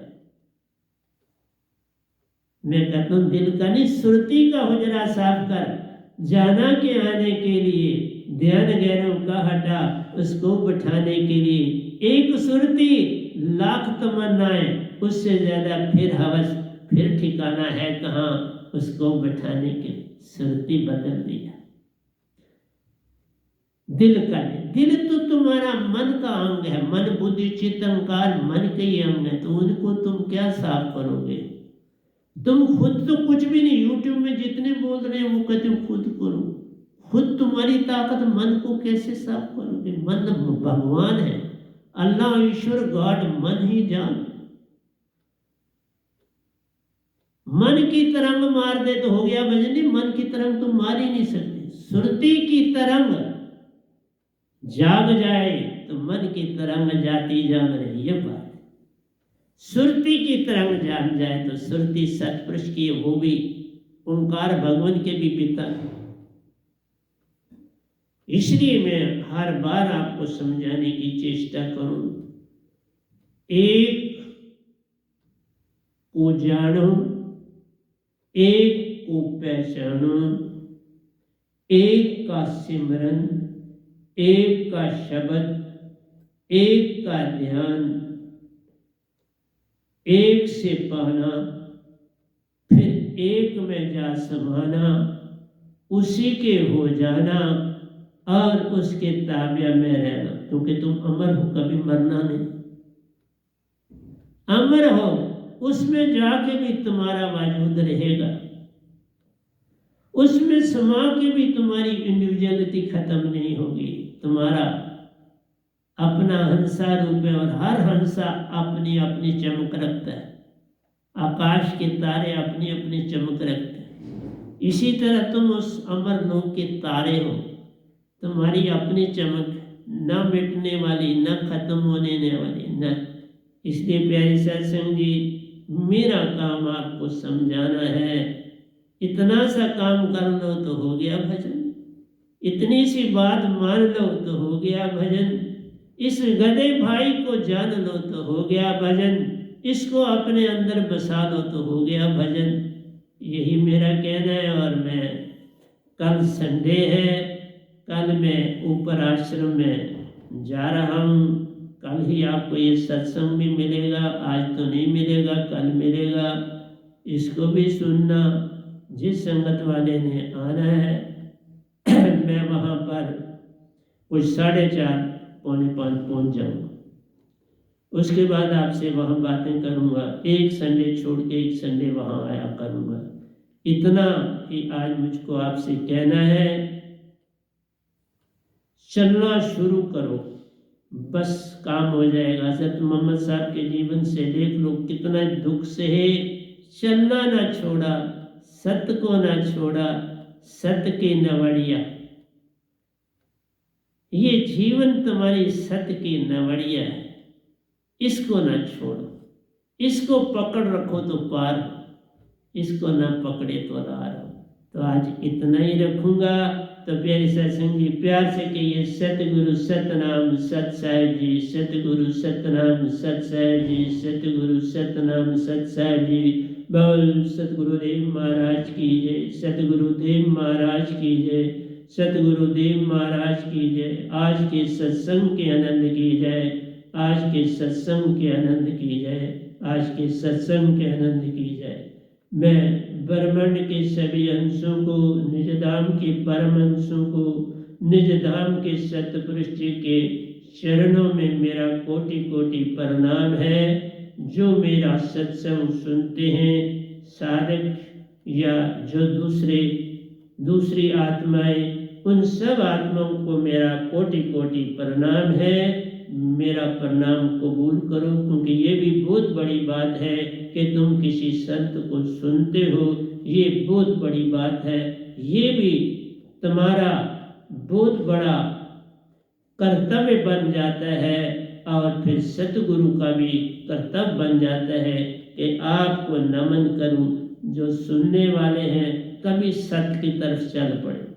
मैं कहता हूं दिल का नहीं, सुरती का हुजरा साफ कर। जाना के आने के लिए ध्यान गैरों का हटा, उसको बिठाने के लिए एक सुरती लाख तमन्नाएं, उससे ज्यादा फिर हवस, फिर ठिकाना है कहाँ उसको बिठाने के लिए। सुरती बदल दिया, दिल का नहीं। दिल तो तुम्हारा मन का अंग है, मन बुद्धि चित्त अहंकार मन के ही अंग है, तो उनको तुम क्या साफ करोगे? तुम खुद तो कुछ भी नहीं, यूट्यूब में जितने बोल रहे हैं वो कहते हो खुद करो। खुद तुम्हारी ताकत, मन को कैसे साफ करोगे? मन भगवान है, अल्लाह ईश्वर गॉड, मन ही जान। मन की तरंग मार दे तो हो गया भजन। नहीं, मन की तरंग तुम मार ही नहीं सकते। सुरती की तरंग जाग जाए तो मन की तरंग जाती जान रही, ये बात। सुरती की तरंग जान जाए तो सुरती सतपुरुष की, वो भी ओंकार भगवान के भी पिता। इसलिए मैं हर बार आपको समझाने की चेष्टा करूं, एक को जानो, एक को पहचानो, एक का सिमरन, एक का शब्द, एक का ध्यान, एक से पाना, फिर एक में जा समाना, उसी के हो जाना और उसके ताबे में रहना। क्योंकि तुम अमर हो, कभी मरना नहीं, अमर हो, उसमें जाके भी तुम्हारा वजूद रहेगा, उसमें समा के भी तुम्हारी इंडिविजुअलिटी खत्म नहीं होगी। तुम्हारा अपना हंसा रूप है और हर हंसा अपनी अपनी चमक रखता है। आकाश के तारे अपनी अपनी चमक रखते हैं। इसी तरह तुम उस अमर लोक के तारे हो, तुम्हारी अपनी चमक न मिटने वाली, न खत्म होने वाली, न। इसलिए प्यारी सत्संग जी, मेरा काम आपको समझाना है। इतना सा काम कर लो तो हो गया भजन, इतनी सी बात मान लो तो हो गया भजन, इस गधे भाई को जान लो तो हो गया भजन, इसको अपने अंदर बसा लो तो हो गया भजन। यही मेरा कहना है। और मैं, कल संडे है, कल मैं ऊपर आश्रम में जा रहा हूँ। कल ही आपको ये सत्संग भी मिलेगा, आज तो नहीं मिलेगा, कल मिलेगा। इसको भी सुनना, जिस संगत वाले ने आना है। मैं वहाँ पर कुछ 4:30 पौने 5 पहुँच जाऊँगा। उसके बाद आपसे वहाँ बातें करूँगा, एक संडे छोड़ के एक संडे वहाँ आया करूँगा। इतना ही आज मुझको आपसे कहना है। चलना शुरू करो, बस काम हो जाएगा। हज़रत मोहम्मद साहब के जीवन से देख लो कितना दुख से है। चलना ना छोड़ा, सत्य को ना छोड़ा, सत्य की नवड़िया। ये जीवन तुम्हारी सत्य की नवड़िया है, इसको ना छोड़ो, इसको पकड़ रखो तो पार हो, इसको ना पकड़े तो रार हो। तो आज इतना ही रखूँगा। तो प्यारे सत्संग जी प्यार से कहिए सतगुरु सतनाम सत साहिब जी, सतगुरु सतनाम सत साहिब जी, सतगुरु सतनाम सत साहिब जी। बोल सतगुरुदेव महाराज की जय, सतगुरुदेव महाराज की जय, सतगुरुदेव महाराज की जय। आज के सत्संग के आनंद की जय, आज के सत्संग के आनंद की जय, आज के सत्संग के आनंद की जय। मैं ब्रह्मांड के सभी अंशों को, निज धाम के परम अंशों को, निज धाम के सतपुरुष जी के चरणों में मेरा कोटि कोटि प्रणाम है। जो मेरा सत्संग सुनते हैं साधक या जो दूसरी आत्माएं, उन सब आत्माओं को मेरा कोटि कोटि प्रणाम है। मेरा प्रणाम कबूल करो, क्योंकि ये भी बहुत बड़ी बात है कि तुम किसी संत को सुनते हो, ये बहुत बड़ी बात है। ये भी तुम्हारा बहुत बड़ा कर्तव्य बन जाता है और फिर सतगुरु का भी कर्तव्य बन जाता है कि आपको नमन करूं। जो सुनने वाले हैं कभी सत्य की तरफ चल पड़े।